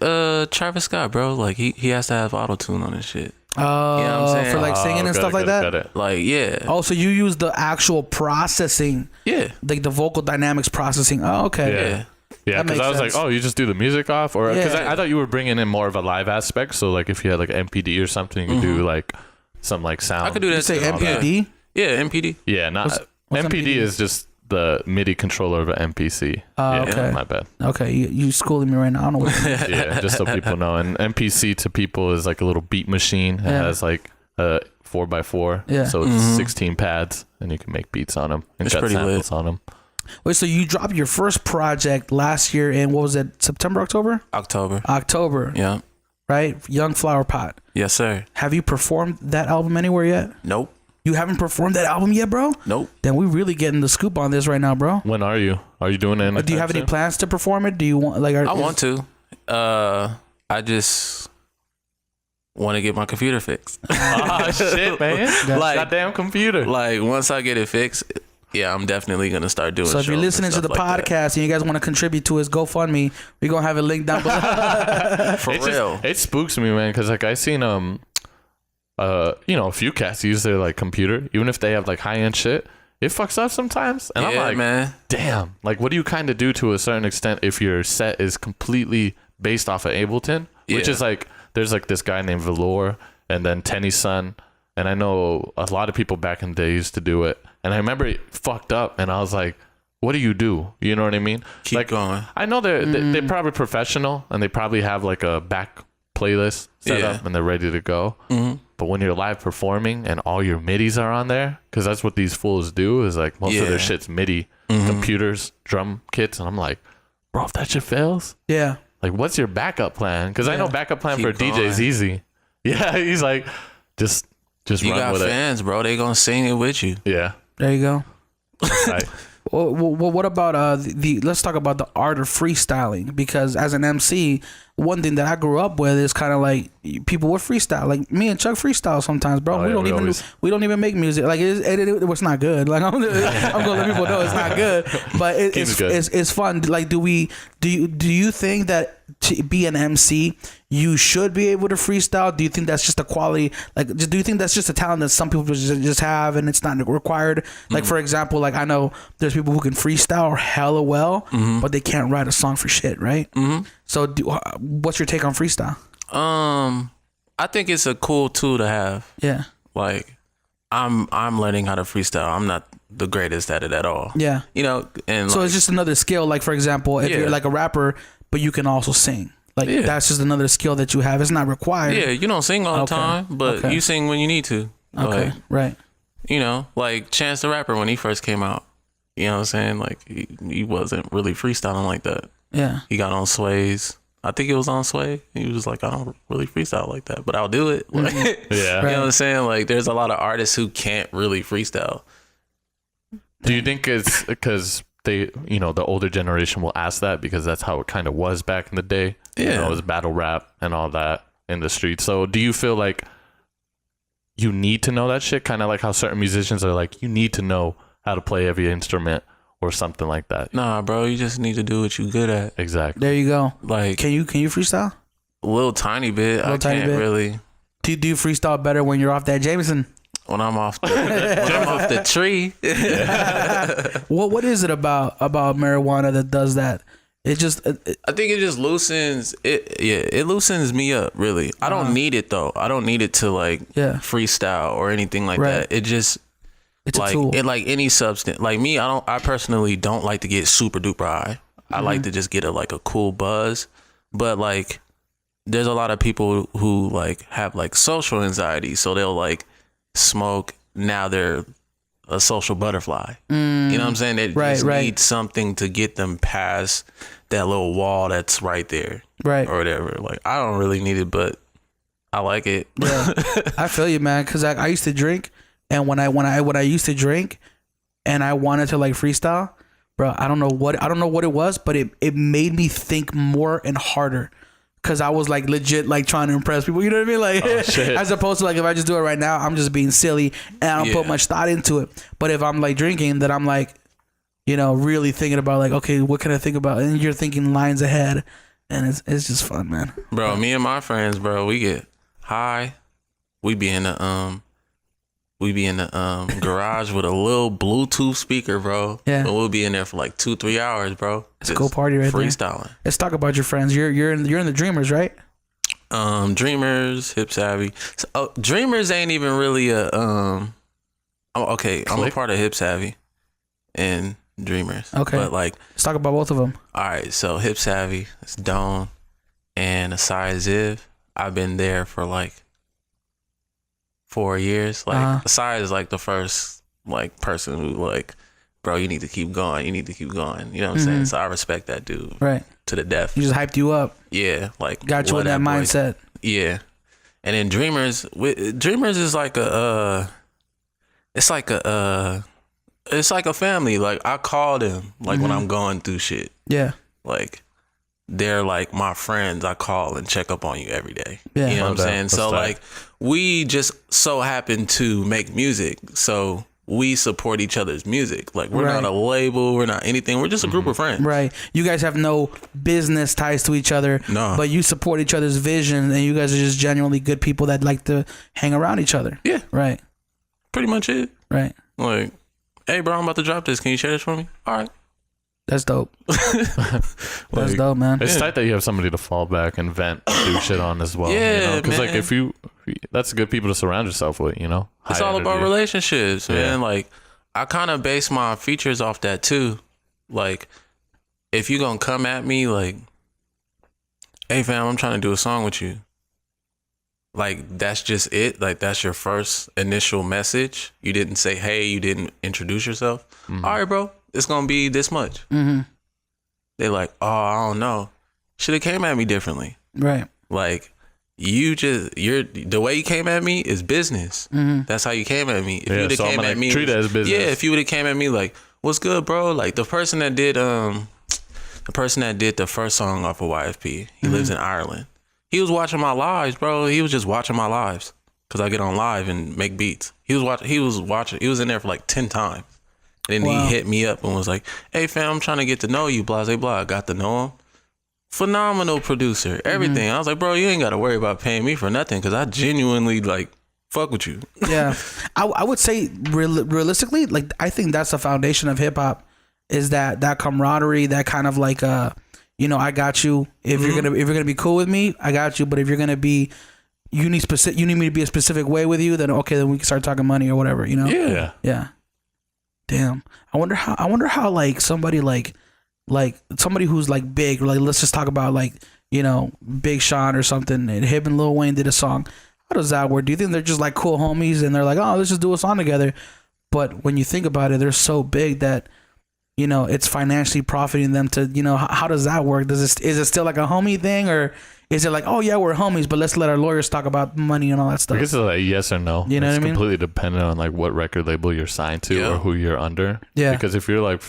Travis Scott, bro. Like he has to have auto tune on his shit. Oh, You know what I'm saying? for like singing and got stuff it, like got that. it, got it. Like yeah, Oh, so you use the actual processing, yeah, like the vocal dynamics processing. Oh, okay. yeah. Yeah, That because makes I was sense. like, oh, you just do the music off? Or because Yeah. I thought you were bringing in more of a live aspect. So, like, if you had like MPD or something, you could do like some like sound. I could do that. You say too. MPD? Yeah, MPD. Yeah, not what's MPD MPD? is just the MIDI controller of an MPC. Yeah, okay. my bad. Okay, you schooling me right now. I don't know what Yeah, just so people know. And MPC to people is like a little beat machine. It Yeah. has like a 4x4. Yeah. So it's 16 pads, and you can make beats on them and It's cut pretty samples lit. on them. Wait, so you dropped your first project last year in, what was it, September, October? October, Yeah. right? Young Flower Pot. Yes, sir. Have you performed that album anywhere yet? Nope. You haven't performed that album yet, bro? Nope. Then we really getting the scoop on this right now, bro. When are you? Are you doing it? Do you have any plans to perform it? Do you want like? I want to. I just want to get my computer fixed. Oh shit, man! Like- Goddamn computer. Like once I get it fixed, yeah, I'm definitely gonna start doing. So if you're shows listening and to the stuff like podcast and you guys want to contribute to his GoFundMe, we're gonna have it linked down below. that. For It real. just, it spooks me, man, because like I seen a few cats use their like computer, even if they have like high end shit, it fucks up sometimes, and I'm Yeah, like, man. damn, like what do you kind of do to a certain extent if your set is completely based off of Ableton, which Yeah. is like there's like this guy named Velour and then Tenny's son. And I know a lot of people back in the day used to do it. And I remember it fucked up, and I was like, what do you do? You know what I mean? Keep like, going. I know they're probably professional, and they probably have like a back playlist set up, and they're ready to go. But when you're live performing and all your midis are on there, because that's what these fools do, is like most of their shit's MIDI, computers, drum kits. And I'm like, bro, if that shit fails, like, what's your backup plan? Because I know backup plan for a DJ is easy. Yeah, he's like, just you run got with fans, bro. They gonna sing it with you. it. Yeah. There you go. Right. Well, what about let's talk about the art of freestyling, because as an MC, one thing that I grew up with is kind of like people with freestyle. Like me and Chuck freestyle sometimes, bro. We don't even make music. Like it was not good. Like I'm gonna let people know it's not good, but it's fun. Like do you think that to be an MC you should be able to freestyle? Do you think that's just a quality? Like, do you think that's just a talent that some people just have and it's not required? Like, for example, like I know there's people who can freestyle hella well, but they can't write a song for shit, right? So, what's your take on freestyle? I think it's a cool tool to have. Yeah. Like, I'm learning how to freestyle. I'm not the greatest at it at all. Yeah. You know, and so like, it's just another skill. Like, for example, if you're like a rapper, but you can also sing. Like that's just another skill that you have. It's not required. Yeah, you don't sing all the time, but you sing when you need to. Okay, like, right. You know, like Chance the Rapper when he first came out. You know what I'm saying? Like he wasn't really freestyling like that. Yeah. He got on Sways. I think it was on Sway. He was like, I don't really freestyle like that, but I'll do it. Like, Yeah. You know what I'm saying? Like there's a lot of artists who can't really freestyle. Do you think it's because they, you know, the older generation will ask that because that's how it kind of was back in the day? Yeah. You know, it was battle rap and all that in the street. So do you feel like you need to know that shit? Kind of like how certain musicians are like, you need to know how to play every instrument or something like that. Nah, bro, you just need to do what you good at. Exactly. There you go. Like, can you freestyle? A little tiny bit. I can't really. Do you freestyle better when you're off that Jameson? When I'm off the tree. What is it about marijuana that does that? It just I think it just loosens it. Yeah, it loosens me up. Really, I don't need it though. I don't need it to like freestyle or anything like that. It just it's like a tool. it like any substance. Like me, I personally don't like to get super duper high. I like to just get a cool buzz. But like, there's a lot of people who like have like social anxiety, so they'll like smoke. Now they're a social butterfly. You know what I'm saying? They just need something to get them past that little wall that's right there. Right. Or whatever. Like, I don't really need it, but I like it. Yeah. I feel you, man. Cause I used to drink, and when I used to drink and I wanted to like freestyle, bro, I don't know what it was, but it made me think more and harder. Cause I was like legit like trying to impress people, you know what I mean? Like as opposed to like if I just do it right now, I'm just being silly and I don't put much thought into it. But if I'm like drinking, then I'm like, you know, really thinking about like, okay, what can I think about? And you're thinking lines ahead, and it's just fun, man. Bro, me and my friends, bro, we get high. We be in the garage with a little Bluetooth speaker, bro. Yeah. And we'll be in there for like 2-3 hours, bro. It's a cool party right there. Freestyling. Let's talk about your friends. You're in the Dreamers, right? Dreamers, Hip Savvy. So, Dreamers ain't even really a okay, I'm a part of Hip Savvy and Dreamers. Okay. But like, let's talk about both of them. All right, so Hip Savvy, it's Dawn and Asai Ziv. I've been there for like 4 years. Like Asai is like the first like person who like, bro, you need to keep going. You need to keep going. You know what I'm saying? So I respect that dude. Right. To the death. He just hyped you up. Yeah. Like got you in that mindset. Yeah. And then Dreamers is like it's like a family. Like I call them like when I'm going through shit. Yeah. Like they're like my friends. I call and check up on you every day. Yeah. You know what I'm saying? So like we just so happen to make music. So we support each other's music. Like we're not a label, we're not anything. We're just a group of friends. Right. You guys have no business ties to each other. No. But you support each other's vision, and you guys are just genuinely good people that like to hang around each other. Yeah. Right. Pretty much it. Right. Like, hey bro, I'm about to drop this. Can you share this for me? All right. That's dope. That's dope, man. It's tight that you have somebody to fall back and vent, do shit on as well. Yeah, because like if you that's good people to surround yourself with, you know? It's High all about energy. relationships, man. Yeah. Like, I kind of base my features off that too. Like, if you gonna come at me like, hey fam, I'm trying to do a song with you. Like, that's just it. Like, that's your first initial message. You didn't say, hey, you didn't introduce yourself. All right, bro, it's gonna be this much. They like, oh, I don't know. Should have came at me differently. Right. Like, the way you came at me is business. That's how you came at me. If you would have so I'm came gonna at me, treat it as business. Yeah, if you would have came at me like, what's good, bro? Like, the person that did the first song off of YFP, he lives in Ireland. He was watching my lives, bro. He was just watching my lives because I get on live and make beats. He was watching. He was in there for like 10 times. And then he hit me up and was like, hey fam, I'm trying to get to know you, blah, blah, blah. I got to know him. Phenomenal producer, everything. I was like, bro, you ain't got to worry about paying me for nothing because I genuinely like fuck with you. Yeah. I would say realistically, like, I think that's the foundation of hip hop, is that camaraderie, that kind of like, you know, I got you. If you're gonna be cool with me, I got you. But if you're gonna be, you need me to be a specific way with you, then okay, then we can start talking money or whatever. You know? Yeah. Damn. I wonder how like somebody like somebody who's like big, or like, let's just talk about like, you know, Big Sean or something, and him and Lil Wayne did a song. How does that work? Do you think they're just like cool homies and they're like, oh, let's just do a song together? But when you think about it, they're so big that, you know, it's financially profiting them to, you know, how does that work? Is it still like a homie thing, or is it like, oh yeah, we're homies, but let's let our lawyers talk about money and all that stuff? I guess it's like yes or no. You know it's what I mean? completely dependent on like what record label you're signed to or who you're under. Yeah. Because if you're like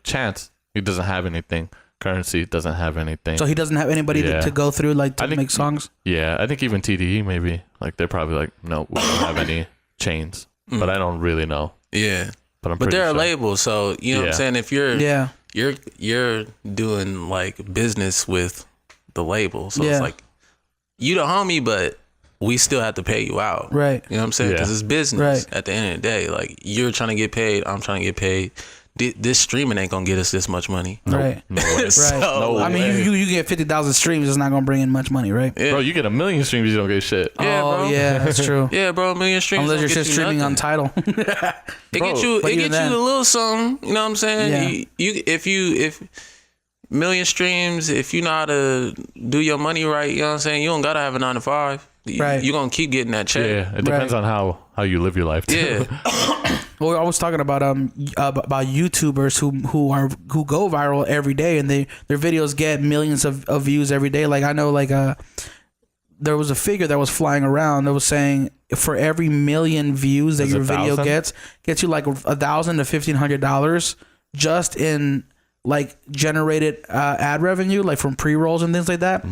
Chance, he doesn't have anything. Currency doesn't have anything. So he doesn't have anybody to go through like to make songs? Yeah, I think even TDE maybe, like they're probably like, no, we don't have any chains. But I don't really know. Yeah. But they're sure. a label, so you know what I'm saying? If you're doing like business with the label, so it's like, you the homie, but we still have to pay you out. Right. You know what I'm saying? Because it's business Right. at the end of the day. Like, you're trying to get paid, I'm trying to get paid. This streaming ain't gonna get us this much money. Right. No way. Right. So, I mean, you get 50,000 streams, it's not gonna bring in much money, right? Yeah. Bro, you get 1 million streams, you don't get shit. Yeah, oh bro. yeah, that's true. Yeah, bro, 1 million streams. Unless don't you're get just you streaming nothing. on Tidal. It get you a little something. You know what I'm saying? Yeah. If million streams, if you know how to do your money right, you know what I'm saying? You don't gotta have a 9 to 5. Right. You're gonna keep getting that check. Yeah, it depends on how you live your life too. Yeah. Well, I was talking about YouTubers who go viral every day, and their videos get millions of views every day. Like, I know, like there was a figure that was flying around that was saying for every million views that Is your it video 1,000? gets you like $1,000 to $1,500 just in like generated ad revenue, like from pre-rolls and things like that.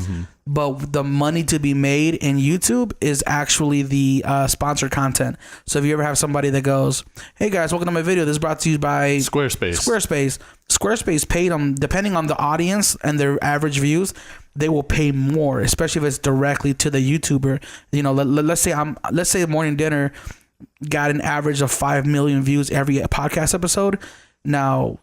But the money to be made in YouTube is actually the sponsored content. So if you ever have somebody that goes, hey guys, welcome to my video, this is brought to you by Squarespace paid them, depending on the audience and their average views, they will pay more, especially if it's directly to the YouTuber. You know, let's say Morning Dinner got an average of 5 million views every podcast episode. Now,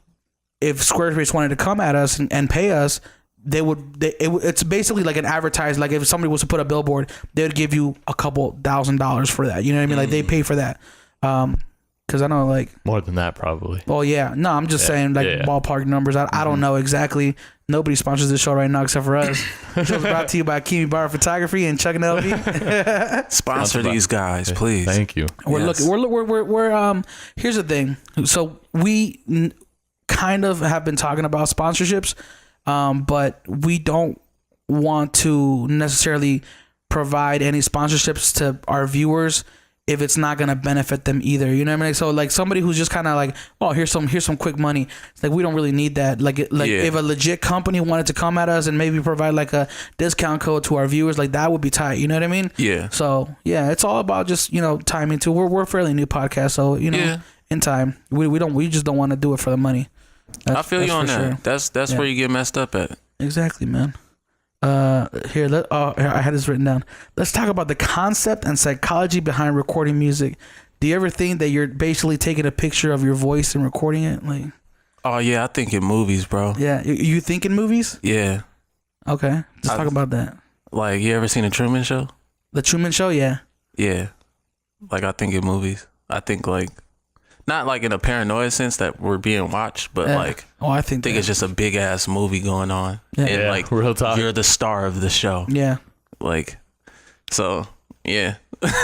if Squarespace wanted to come at us and pay us, it's basically like an advertised, like if somebody was to put a billboard, they would give you a couple $1,000s for that. You know what I mean? Like, they pay for that. Cause I know, like, More than that probably. oh yeah, no, I'm just saying, like, ballpark numbers. I don't know exactly. Nobody sponsors this show right now except for us. The show's brought to you by Kimi Bar Photography and Chuck and LV. Sponsor these guys, please. Thank you. We're here's the thing. So we kind of have been talking about sponsorships, but we don't want to necessarily provide any sponsorships to our viewers if it's not going to benefit them either. You know what I mean? So like somebody who's just kind of like, oh, here's some quick money. It's like, we don't really need that. Like if a legit company wanted to come at us and maybe provide like a discount code to our viewers, like that would be tight. You know what I mean? Yeah. So yeah, it's all about just, you know, timing too. We're a fairly new podcast. So, you know, in time, we just don't want to do it for the money. I feel you on that. Sure. That's where you get messed up at. Exactly, man. Here, I had this written down. Let's talk about the concept and psychology behind recording music. Do you ever think that you're basically taking a picture of your voice and recording it? Like, oh yeah, I think in movies, bro. yeah, you think in movies? Yeah. Okay, let's talk about that. Like, you ever seen a Truman Show? The Truman Show, yeah. Yeah. Like, I think in movies. I think, like, not like in a paranoia sense that we're being watched, but like, I think it's just a big ass movie going on. Yeah. And like, real talk. you're the star of the show. Yeah. Like, so, yeah.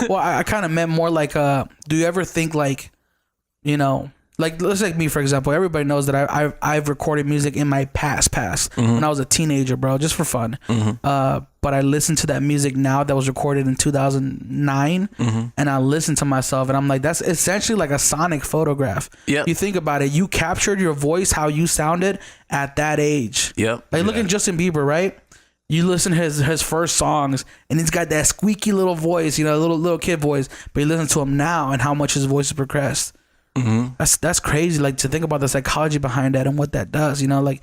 Well, I kind of meant more like, do you ever think like, you know, like let's take me for example. Everybody knows that I've recorded music in my past when I was a teenager, bro, just for fun. But I listen to that music now that was recorded in 2009, and I listen to myself, and I'm like, that's essentially like a sonic photograph. Yep. You think about it, you captured your voice, how you sounded at that age. Yep. Like look at Justin Bieber, right? You listen to his first songs, and he's got that squeaky little voice, you know, little kid voice. But you listen to him now, and how much his voice has progressed. That's crazy. Like to think about the psychology behind that and what that does. You know, like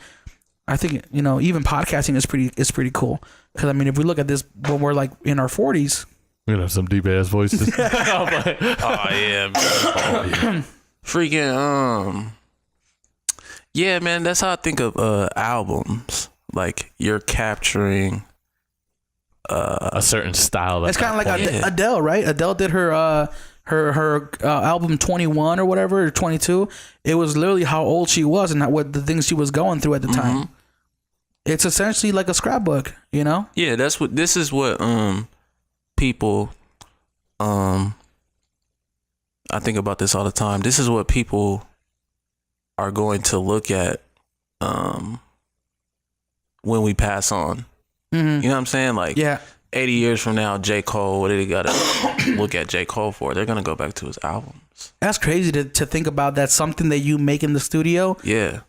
I think even podcasting is pretty cool. Because I mean, if we look at this when we're like in our 40s, we have some deep ass voices. Oh yeah, man. Freaking yeah, man. That's how I think of albums. Like you're capturing a certain style. It's kind of like Adele, right? Adele did her album 21 or whatever, or 22. It was literally how old she was and what the things she was going through at the time. It's essentially like a scrapbook, you know? Yeah, this is what people I think about this all the time. This is what people are going to look at when we pass on. You know what I'm saying? Like 80 years from now, J. Cole, what did he gotta look at J. Cole for? They're gonna go back to his albums. That's crazy to think about, that something that you make in the studio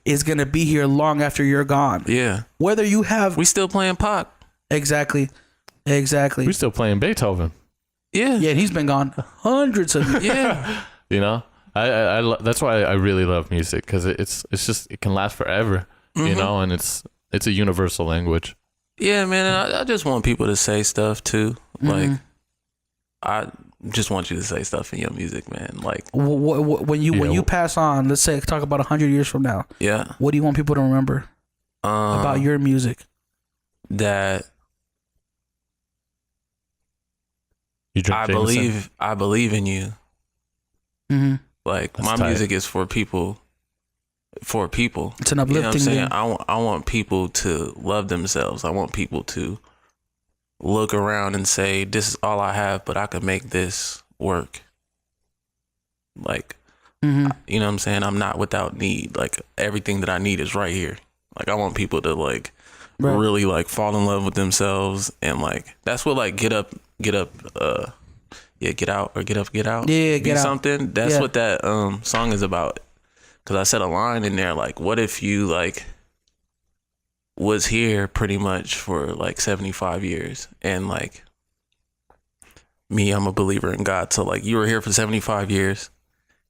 is gonna be here long after you're gone. Yeah. Whether you have... We still playing Pac. Exactly. We still playing Beethoven. Yeah. Yeah, and he's been gone hundreds of years. Yeah. You know? I that's why I really love music, because it's just, it can last forever, you know, and it's a universal language. Yeah, man. I just want people to say stuff too. Like, I just want you to say stuff in your music, man. Like, when you pass on, let's say talk about 100 years from now. Yeah. What do you want people to remember about your music? That I believe in you. Like, my music is for people. For people, it's an uplifting. You know what I'm saying? I want people to love themselves. I want people to look around and say, "This is all I have, but I could make this work." Like, you know what I'm saying? I'm not without need. Like, everything that I need is right here. Like, I want people to like really like fall in love with themselves, and like that's what like get out. Yeah, get out. Yeah, Be something. That's what that song is about. Cause I said a line in there like, what if you like was here pretty much for like 75 years, and like me, I'm a believer in God. So like you were here for 75 years,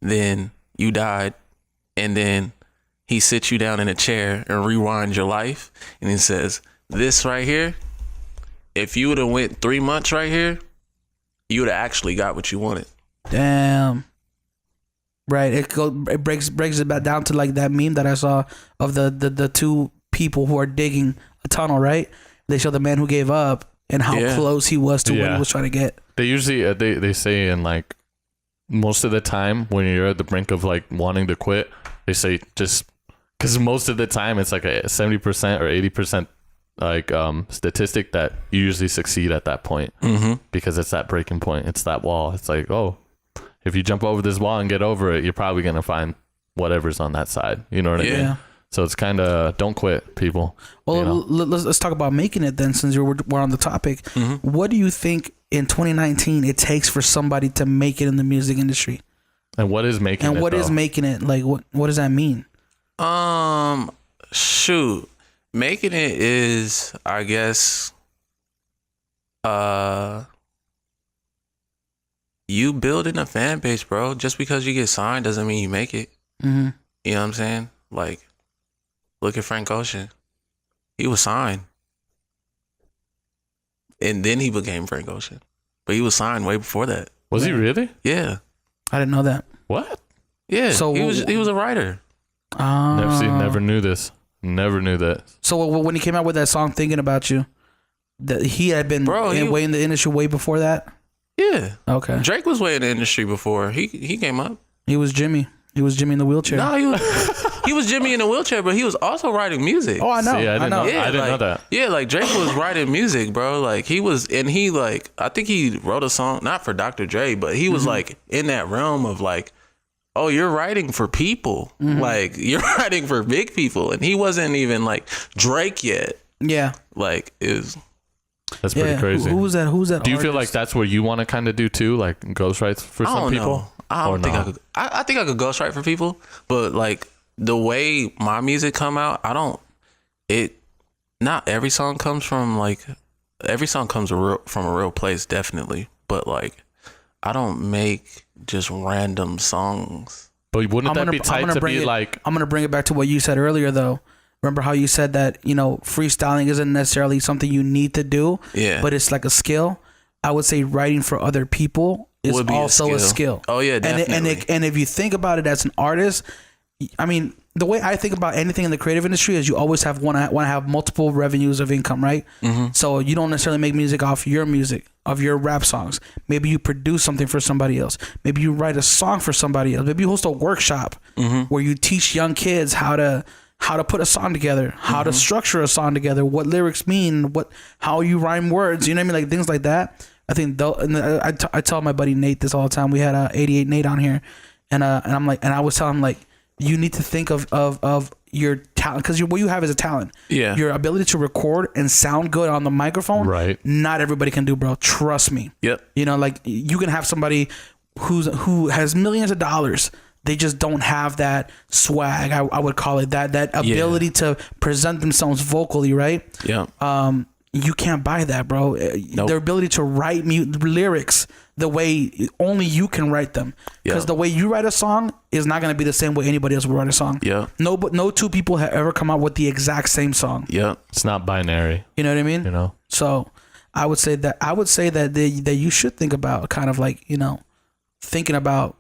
then you died, and then he sits you down in a chair and rewinds your life, and he says, this right here, if you would have went 3 months right here, you would have actually got what you wanted. Damn. Right, it breaks it back down to like that meme that I saw of the two people who are digging a tunnel. Right, they show the man who gave up and how close he was to what he was trying to get. They usually they say in like most of the time when you're at the brink of like wanting to quit, they say just because most of the time it's like a 70% or 80% like statistic that you usually succeed at that point because it's that breaking point. It's that wall. It's like, oh, if you jump over this wall and get over it, you're probably going to find whatever's on that side. You know what I mean? Yeah. So it's kind of, don't quit, people. Well, you know? let's talk about making it then, since we're on the topic. What do you think in 2019 it takes for somebody to make it in the music industry? And what is making it? And what is making it? Like, what does that mean? Shoot. Making it is, I guess, you building a fan base, bro. Just because you get signed doesn't mean you make it. You know what I'm saying? Like, look at Frank Ocean. He was signed. And then he became Frank Ocean. But he was signed way before that. Was he really? Yeah. I didn't know that. What? Yeah. So he was a writer. Never knew this. Never knew that. So when he came out with that song, Thinking About You, he had been way in the industry way before that. Yeah. Okay. Drake was way in the industry before he came up. He was Jimmy. He was Jimmy in the wheelchair. No, he was Jimmy in the wheelchair, but he was also writing music. Oh, I know. See, I didn't know. Yeah, I didn't know that. Yeah, like Drake was writing music, bro. Like he was, and he like, I think he wrote a song not for Dr. Dre, but he was like in that realm of like, oh, you're writing for people, like you're writing for big people, and he wasn't even like Drake yet. Yeah. Like it was. That's pretty crazy. Who's that? Do you feel like that's what you want to kind of do too, like ghostwrites for some people? I don't think I could. I think I could ghostwrite for people, but like the way my music come out, I don't. Not every song comes from like. Every song comes from a real place, definitely. But like, I don't make just random songs. But wouldn't that be tight to be like? I'm gonna bring it back to what you said earlier, though. Remember how you said that, you know, freestyling isn't necessarily something you need to do, but it's like a skill. I would say writing for other people is also a skill. Oh yeah, definitely. And if you think about it as an artist, I mean, the way I think about anything in the creative industry is you always want to have multiple revenues of income, right? So you don't necessarily make music off your music, of your rap songs. Maybe you produce something for somebody else. Maybe you write a song for somebody else. Maybe you host a workshop where you teach young kids how to put a song together, how to structure a song together, what lyrics mean, how you rhyme words, you know what I mean? Like things like that. I think I tell my buddy Nate this all the time. We had 88 Nate on here, and I'm like, and I was telling him like, you need to think of your talent, because what you have is a talent. Yeah. Your ability to record and sound good on the microphone. Right. Not everybody can do, bro. Trust me. Yep. You know, like you can have somebody who has millions of dollars. They just don't have that swag. I would call it that ability to present themselves vocally, right? Yeah. You can't buy that, bro. Nope. Their ability to write lyrics the way only you can write them, because the way you write a song is not going to be the same way anybody else would write a song. Yeah. No two people have ever come out with the exact same song. Yeah. It's not binary. You know what I mean? You know. So I would say that that you should think about kind of like, you know, thinking about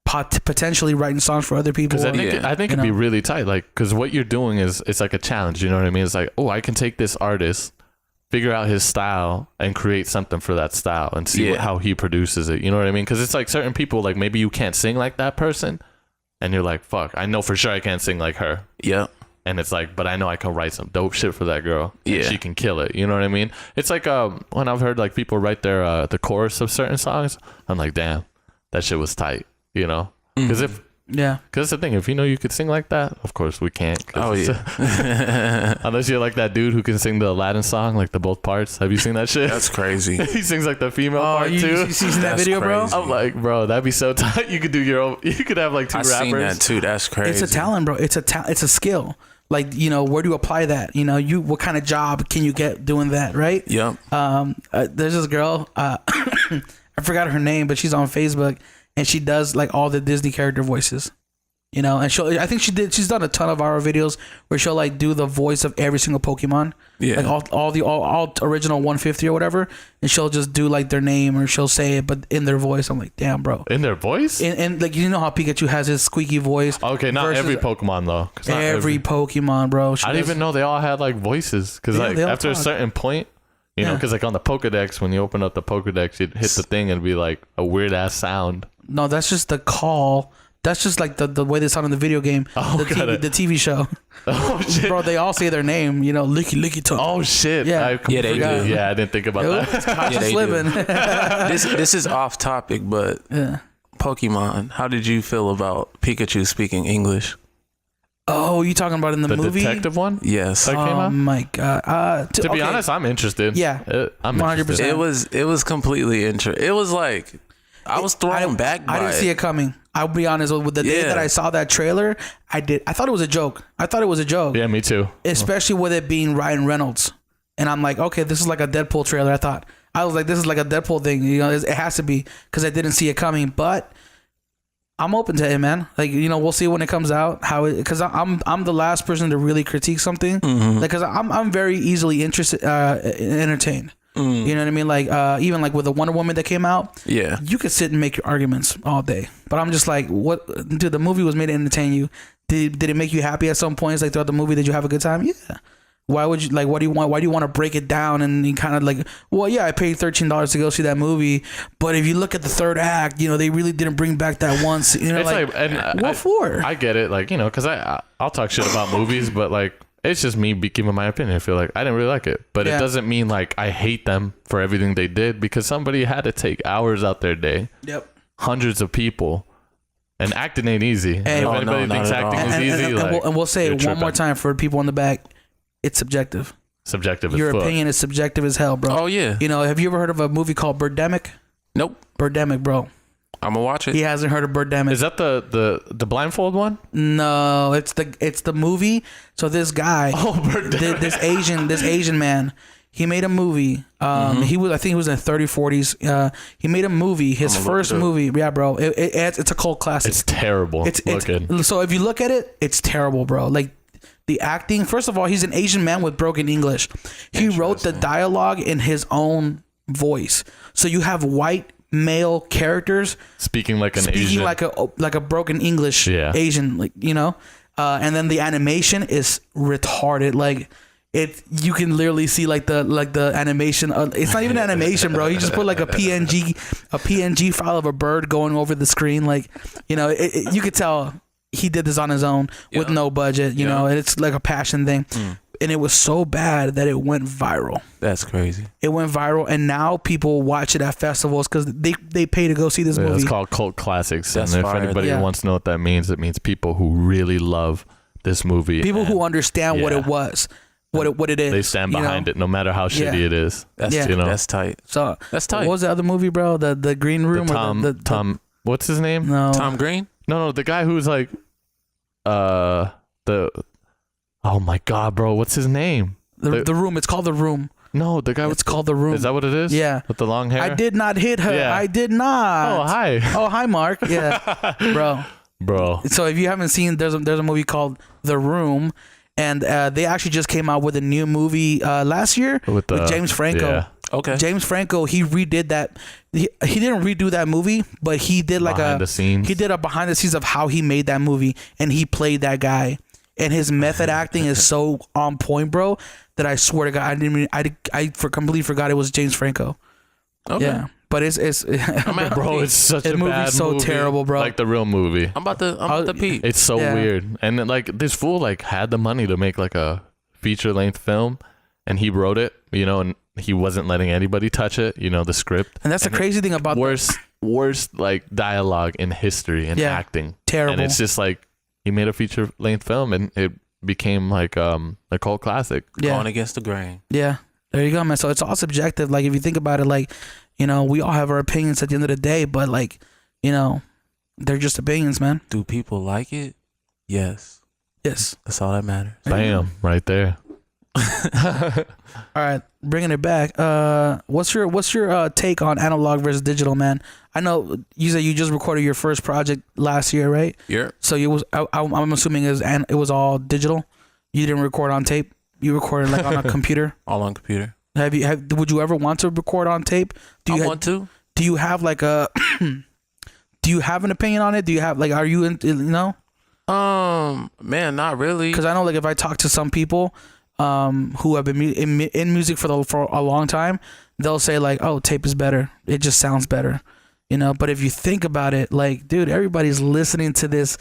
potentially writing songs for other people. Because I think it'd be really tight, like, because what you're doing is, it's like a challenge, you know what I mean? It's like, oh, I can take this artist, figure out his style, and create something for that style, and see how he produces it, you know what I mean? Because it's like certain people, like maybe you can't sing like that person, and you're like, fuck, I know for sure I can't sing like her. Yeah. And it's like, but I know I can write some dope shit for that girl. Yeah. She can kill it. You know what I mean? It's like when I've heard like people write their the chorus of certain songs, I'm like, damn, that shit was tight. You know, because because that's the thing. If you know you could sing like that, of course we can't. Oh yeah. Unless you're like that dude who can sing the Aladdin song, like the both parts. Have you seen that shit? That's crazy. He sings like the female part too. You seen that video, crazy. bro? I'm like, bro, that'd be so tight. You could do your own. You could have like two rappers. I've seen that too. That's crazy. It's a talent, bro. It's a skill. Like, you know, where do you apply that? You know, what kind of job can you get doing that, right? Yeah. There's this girl. I forgot her name, but she's on Facebook. And she does like all the Disney character voices, you know. And she's done a ton of our videos where she'll like do the voice of every single Pokemon, like all original 150 or whatever. And she'll just do like their name, or she'll say it, but in their voice. I'm like, damn, bro. In their voice? And like, you know how Pikachu has his squeaky voice. Okay, not every Pokemon though. Every Pokemon, bro. I didn't even know they all had like voices, because like after a certain point. You know, because like on the Pokedex, when you open up the Pokedex, you'd hit the thing and it'd be like a weird ass sound. No, that's just the call. That's just like the way they sound in the video game, the TV show. Oh shit, bro! They all say their name. You know, licky tongue. Oh shit! Yeah, they do. Yeah, I didn't think about that. Conscious living. This is off topic, but Pokemon. How did you feel about Pikachu speaking English? Oh, you talking about in the movie? The detective one? Yes. That came out? My God. To be honest, I'm interested. Yeah. I'm 100%. Interested. It was completely interesting. It was like, I was thrown back by it. I didn't see it coming. I'll be honest, with the day that I saw that trailer, I thought it was a joke. Yeah, me too. Especially with it being Ryan Reynolds. And I'm like, okay, this is like a Deadpool trailer. I was like, this is like a Deadpool thing. You know, it has to be, because I didn't see it coming. But I'm open to it, man. Like, you know, we'll see when it comes out because I'm the last person to really critique something, because I'm very easily entertained. You know what I mean? Like even like with the Wonder Woman that came out, you could sit and make your arguments all day. But I'm just like, what, dude? The movie was made to entertain you. Did it make you happy at some points? Like throughout the movie, did you have a good time? Yeah. Why would you like? What do you want? Why do you want to break it down and kind of like? Well, yeah, I paid $13 to go see that movie, but if you look at the third act, you know they really didn't bring back that one. You know, It's like and what for? I get it, like, you know, because I'll talk shit about movies, but like it's just me giving my opinion. I feel like I didn't really like it, but it doesn't mean like I hate them for everything they did, because somebody had to take hours out their day. Yep. Hundreds of people. And acting ain't easy. And, if anybody thinks acting is easy, and we'll say it one more time for people in the back. It's subjective. Subjective as Your fuck. opinion is subjective as hell, bro. Oh yeah. You know, have you ever heard of a movie called Birdemic? Nope. Birdemic, bro. I'm gonna watch it. He hasn't heard of Birdemic. Is that the blindfold one? No, it's the movie. So this guy, this Asian man, he made a movie. I think he was in 30s, 40s. He made a movie. His first movie, yeah, bro. It's a cult classic. It's terrible. So if you look at it, it's terrible, bro. Like the acting. First of all, he's an Asian man with broken English. He wrote the dialogue in his own voice. So you have white male characters speaking like an speaking Asian, like a broken English Asian, like, you know. And then the animation is retarded. Like you can literally see like the animation. It's not even animation, bro. You just put like a PNG file of a bird going over the screen. Like, you know, you could tell he did this on his own with no budget. You know, it's like a passion thing. And it was so bad that it went viral. That's crazy. It went viral, and now people watch it at festivals because they pay to go see this movie. It's called cult classics. That's and if fire. anybody wants to know what that means, it means people who really love this movie. People who understand what it was, what it is. They stand behind it, no matter how shitty it is. That's you know, that's tight. So that's tight. What was the other movie, bro? The Green Room. Tom. What's his name? No. Tom Green. No, the guy who's like, oh my god, bro, what's his name? The Room. It's called The Room. No, the guy. It's called The Room. Is that what it is? Yeah. With the long hair. I did not hit her. Yeah. I did not. Oh hi. Oh hi, Mark. Yeah, bro. So if you haven't seen, there's a movie called The Room, and they actually just came out with a new movie last year with James Franco. Yeah. Okay. James Franco, he redid that. He didn't redo that movie, but he did like behind the scenes. He did a behind the scenes of how he made that movie, and he played that guy. And his method acting is so on point, bro, that I swear to God, I completely forgot it was James Franco. Okay. Yeah. But it's bro, it's such a bad so movie. Terrible, bro. Like the real movie. I'm about to peep. It's so weird. And then, like, this fool like had the money to make like a feature length film, and he wrote it, you know, and he wasn't letting anybody touch it, you know, the script. And that's the crazy thing about worst like dialogue in history and acting. Terrible. And it's just like he made a feature length film and it became like a cult classic. Going against the grain. Yeah. There you go, man. So it's all subjective. Like if you think about it, like, you know, we all have our opinions at the end of the day, but like, you know, they're just opinions, man. Do people like it? Yes. Yes. That's all that matters. Bam, right there. All right, bringing it back. What's your take on analog versus digital, man? I know you said you just recorded your first project last year, right? Yeah. So I'm assuming it was all digital. You didn't record on tape. You recorded like on a computer. All on computer. Would you ever want to record on tape? Do you want to? Do you have like a? Do you have an opinion on it? Do you have like? Are you in? You know? Man, not really. Because I know, like, if I talk to some people, who have been in music for a long time, they'll say like, "Oh, tape is better. It just sounds better," you know. But if you think about it, like, dude, everybody's listening to this.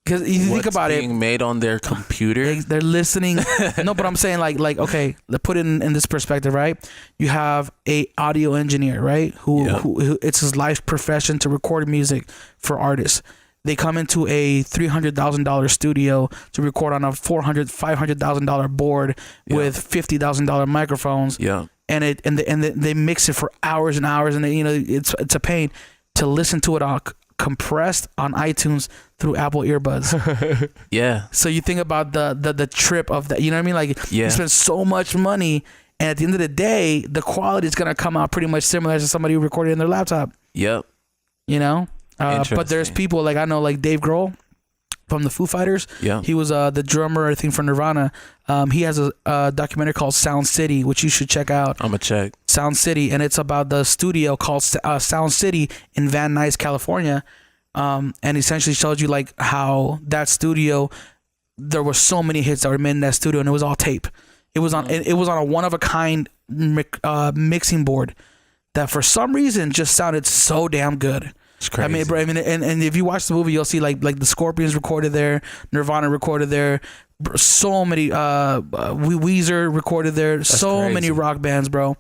Because you think about it, being made on their computer. They're listening. No, but I'm saying like okay, let's put it in this perspective, right? You have a audio engineer, right? Who it's his life profession to record music for artists. They come into a $300,000 studio to record on a $500,000 board with $50,000 microphones. Yeah, and they mix it for hours and hours, and it's a pain to listen to it all compressed on iTunes through Apple earbuds. Yeah. So you think about the trip of that, you know what I mean? Like you spend so much money, and at the end of the day, the quality is gonna come out pretty much similar to somebody who recorded in their laptop. Yep. You know? But there's people like, I know, like Dave Grohl from the Foo Fighters. Yeah. He was the drummer, I think, for Nirvana. He has a documentary called Sound City, which you should check out. I'm gonna check. Sound City, and it's about the studio called Sound City in Van Nuys, California. And essentially shows you like how that studio, there were so many hits that were made in that studio, and it was all tape. It was on a one of a kind mixing board that for some reason just sounded so damn good. It's crazy. I mean, bro, and if you watch the movie, you'll see like the Scorpions recorded there, Nirvana recorded there, so many Weezer recorded there, That's so crazy. Many rock bands, bro.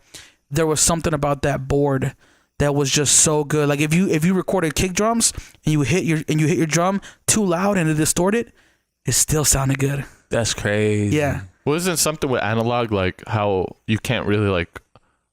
There was something about that board that was just so good. Like if you recorded kick drums and you hit your drum too loud and it distorted, it still sounded good. That's crazy. Yeah. Wasn't something with analog like how you can't really like?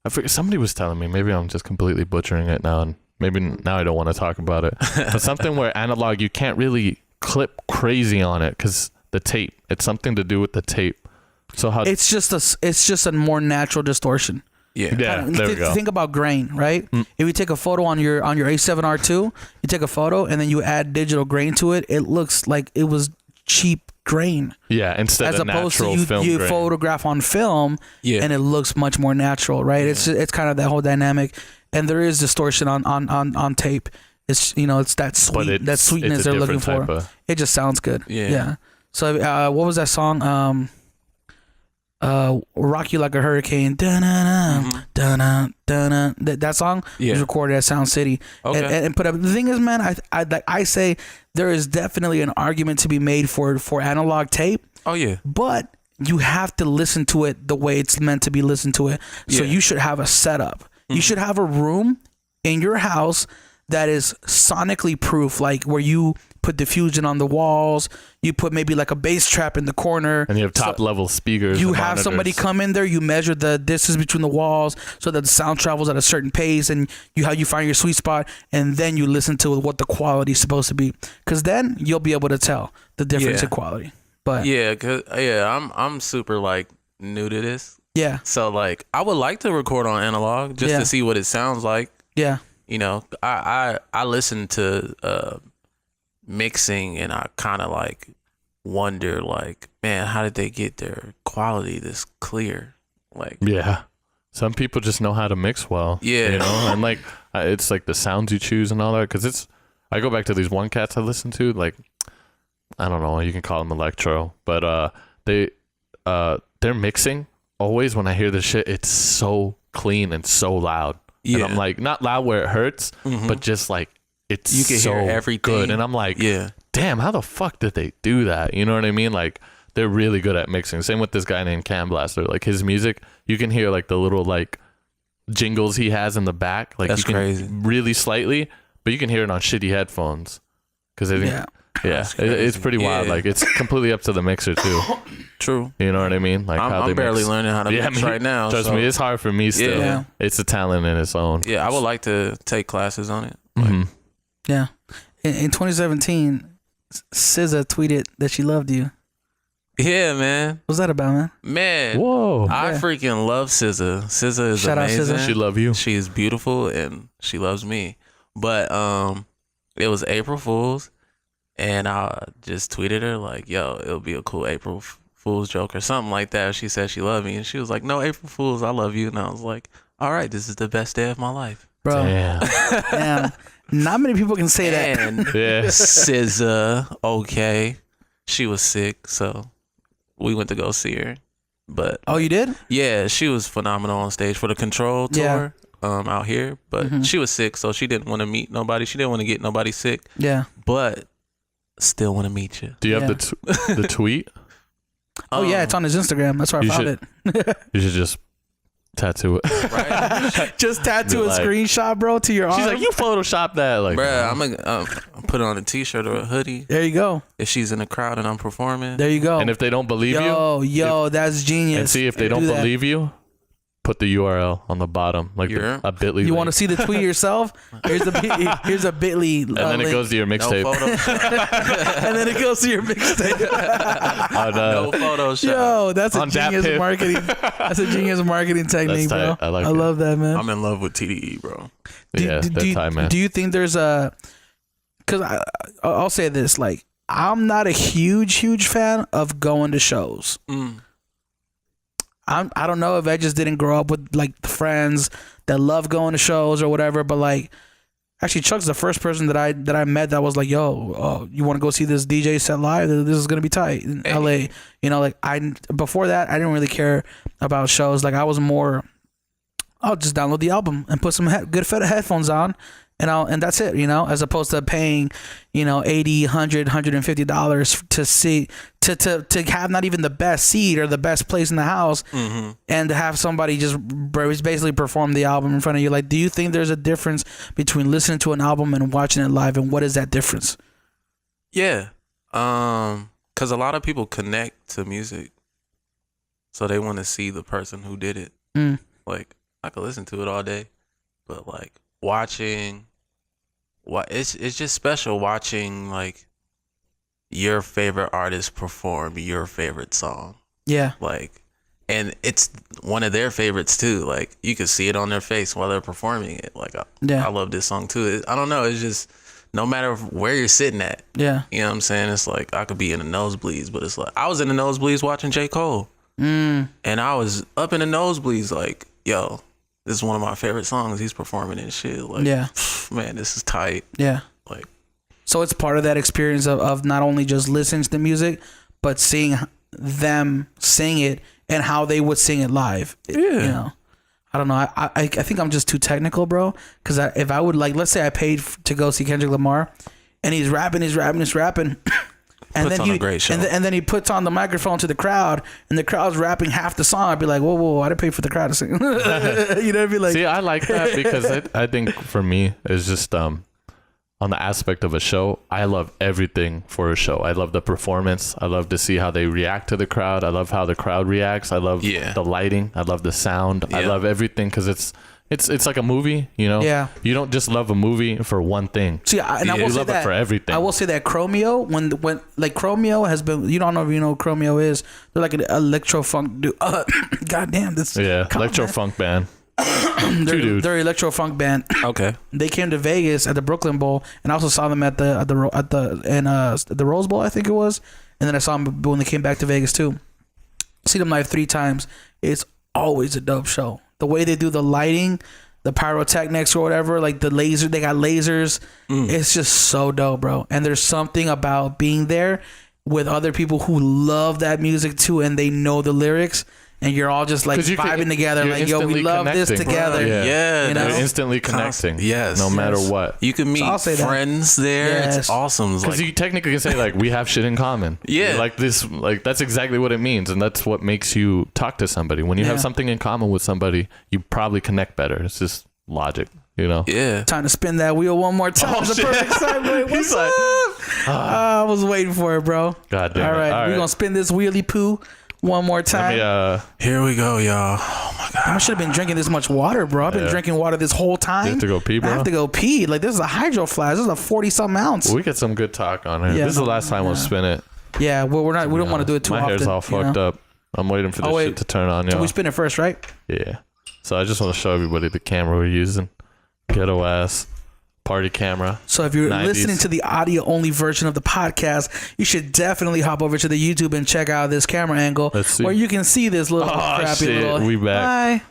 I forget. Somebody was telling me. Maybe I'm just completely butchering it now, and maybe now I don't want to talk about it. But something where analog you can't really clip crazy on it because the tape. It's something to do with the tape. So how it's just a more natural distortion. Yeah. There we go. Think about grain, right? If you take a photo on your A7R2, you take a photo and then you add digital grain to it, it looks like it was cheap grain. Yeah, instead as of opposed natural to film you grain. photograph on film, and it looks much more natural, right? Yeah. It's kind of that whole dynamic, and there is distortion on tape. It's it's that sweetness they're looking for. It just sounds good. Yeah. So what was that song? Rock You Like a Hurricane. That song was recorded at Sound City. Okay. And put up. The thing is, man, I say there is definitely an argument to be made for analog tape. Oh yeah. But you have to listen to it the way it's meant to be listened to it. So you should have a setup. You should have a room in your house that is sonically proof, like where you put diffusion on the walls, you put maybe like a bass trap in the corner, and you have top level speakers. You have somebody come in there, you measure the distance between the walls so that the sound travels at a certain pace, and how you find your sweet spot, and then you listen to what the quality is supposed to be, because then you'll be able to tell the difference in quality. But I'm super like new to this. Yeah. So like I would like to record on analog just to see what it sounds like. Yeah. I listen to mixing and I kind of like wonder like, man, how did they get their quality this clear? Like, some people just know how to mix well. And like it's like the sounds you choose and all that, because I go back to these one cats I listen to, like I don't know, you can call them electro, but they're mixing always. When I hear this shit, it's so clean and so loud. And I'm like, not loud where it hurts, but just like it's you can so hear everything good. And I'm like, damn, how the fuck did they do that? You know what I mean? Like they're really good at mixing. Same with this guy named Cam Blaster. Like his music, you can hear like the little like jingles he has in the back. Like that's crazy, really slightly, but you can hear it on shitty headphones because they think. It's pretty wild. Like it's completely up to the mixer too. True. You know what I mean? Like I'm barely learning how to mix right now. Trust me, it's hard for me still. Yeah. It's a talent in its own. Yeah, I would like to take classes on it. Yeah. In 2017, SZA tweeted that she loved you. Yeah, man. What's that about, man? Man. Whoa. I freaking love SZA. SZA is Shout amazing. out SZA. She love you. She is beautiful and she loves me. But it was April Fool's. And I just tweeted her like, yo, it'll be a cool April Fool's joke or something like that. She said she loved me. And she was like, no, April Fool's, I love you. And I was like, all right, this is the best day of my life. Bro. Damn. Not many people can say that. And SZA, okay. She was sick, so we went to go see her. But oh, you did? Yeah, she was phenomenal on stage for the Control tour out here. But she was sick, so she didn't want to meet nobody. She didn't want to get nobody sick. Yeah. But still want to meet you. Do you have the tweet? Oh yeah, it's on his Instagram. That's where I found it. You should just tattoo it. Right? Just tattoo a screenshot, bro, to your arm. She's like, you Photoshop that, like, bruh, I'm gonna put it on a T-shirt or a hoodie. There you go. If she's in the crowd and I'm performing, there you go. And if they don't believe that's genius. And see, if they don't believe you, put the URL on the bottom, like a Bitly. You want to see the tweet yourself? Here's a Bitly, and then it goes to your mixtape. And then it goes to your mixtape. No Photoshop. Yo, that's a genius marketing. That's a genius marketing technique, bro. I love that, man. I'm in love with TDE, bro. Man. Do you think there's a? Because I'll say this, like, I'm not a huge fan of going to shows. I don't know if I just didn't grow up with like the friends that love going to shows or whatever, but like Actually, Chuck's the first person that I met that was like, "Yo, you want to go see this DJ set live? This is gonna be tight in LA." You know, like before that, I didn't really care about shows. Like I was more, I'll just download the album and put some good headphones on, and that's it. You know, as opposed to paying, you know, $80, $100, $150 to see to have not even the best seat or the best place in the house, and to have somebody just basically perform the album in front of you. Like, do you think there's a difference between listening to an album and watching it live, and what is that difference? Yeah, because a lot of people connect to music, so they want to see the person who did it. Like, I could listen to it all day, but like watching, it's just special watching like your favorite artist perform your favorite song. Yeah. Like, and it's one of their favorites too. Like, you can see it on their face while they're performing it. Like, I love this song too. I don't know. It's just, no matter where you're sitting at. Yeah. You know what I'm saying? It's like, I could be in the nosebleeds, but it's like, I was in the nosebleeds watching J. Cole. And I was up in the nosebleeds like, yo, this is one of my favorite songs. He's performing and shit. Like, man, this is tight. Yeah. Like, so it's part of that experience of not only just listening to the music, but seeing them sing it and how they would sing it live. You know, I don't know. I think I'm just too technical, bro. Because if I would, like, let's say I paid to go see Kendrick Lamar, and he's rapping, and then then he puts on the microphone to the crowd, and the crowd's rapping half the song. I'd be like, whoa, I didn't pay for the crowd to sing. You know, I'd be like, see, I like that because I think for me it's just on the aspect of a show, I love everything for a show. I love the performance. I love to see how they react to the crowd. I love how the crowd reacts. I love the lighting. I love the sound. I love everything because it's like a movie, you know? Yeah. You don't just love a movie for one thing. See, I will say love it for everything. I will say that Chromeo, when like Chromeo has been, you don't know if you know what Chromeo is. They're like an electro funk dude. Goddamn, this. Yeah, electro funk band. They're electro funk band. Okay. They came to Vegas at the Brooklyn Bowl, and I also saw them at the Rose Bowl, I think it was, and then I saw them when they came back to Vegas too. See them live 3 times. It's always a dope show. The way they do the lighting, the pyrotechnics or whatever, like the laser, they got lasers. It's just so dope, bro. And there's something about being there with other people who love that music too, and they know the lyrics. And you're all just like vibing together, like, yo, we love this together. Yeah, you know? You're instantly connecting. No matter what. You can meet friends there. Yes. It's awesome. Because you technically can say, like, we have shit in common. Yeah. Like this, like, that's exactly what it means. And that's what makes you talk to somebody. When you have something in common with somebody, you probably connect better. It's just logic, you know? Yeah. Time to spin that wheel one more time. It's a perfect segue. What's up? I was waiting for it, bro. God damn it. All right. We're going to spin this wheelie poo one more time. Here we go, y'all. Oh my god! I should have been drinking this much water, bro. I've been drinking water this whole time. You have to go pee, bro. I have to go pee. Like, this is a hydro flask. This is a 40-something ounce. Well, we get some good talk on here. This is the last time we'll spin it. Yeah, well, we don't want to do it too often. My hair's all fucked up. I'm waiting for this shit to turn on, y'all. So we spin it first, right? Yeah. So I just want to show everybody the camera we're using. Ghetto ass party camera. So if you're listening to the audio only version of the podcast, you should definitely hop over to the YouTube and check out this camera angle where you can see this little crappy little. We back.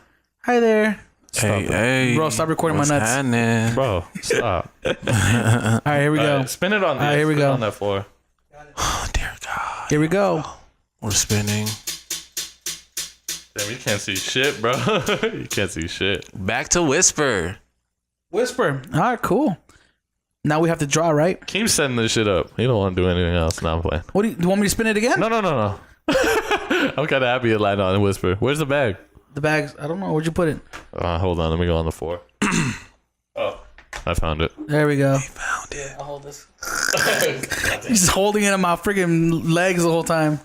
Hi there. Hey, bro, stop recording my nuts. Happening? Bro, stop. All right, here we go. Spin it on the. Here we go. On that floor. Oh dear God. Here we go. We're spinning. Damn, you can't see shit, bro. You can't see shit. Back to Whisper. All right, cool. Now we have to draw, right? Keep setting this shit up. You don't want to do anything else. No, I'm playing. What do you want me to spin it again? No. I'm kind of happy it landed on Whisper. Where's the bag? The bag's, I don't know. Where'd you put it? Hold on. Let me go on the floor. Oh, I found it. There we go. I found it. I'll hold this. He's holding it on my freaking legs the whole time.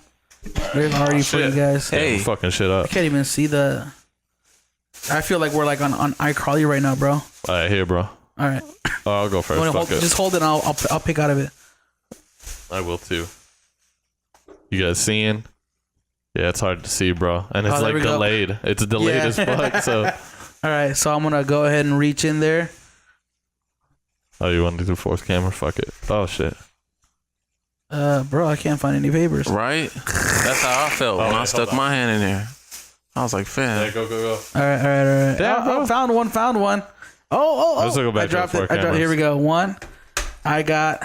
There's Arty for you guys. Hey, fucking shit up. I can't even see the. I feel like we're like on iCarly right now, bro. All right, here, bro. All right. Oh, I'll go first. Just hold it. And I'll pick out of it. I will too. You guys seeing? Yeah, it's hard to see, bro, and it's like delayed. Go. It's delayed as fuck. So. All right, so I'm gonna go ahead and reach in there. Oh, you want to do fourth camera? Fuck it. Oh shit. Bro, I can't find any papers. Right? That's how I felt when I stuck my hand in there. I was like, fam. Yeah, go. All right. Damn, found one. Let's go back I to dropped the it. four Here we cameras. go. One. I got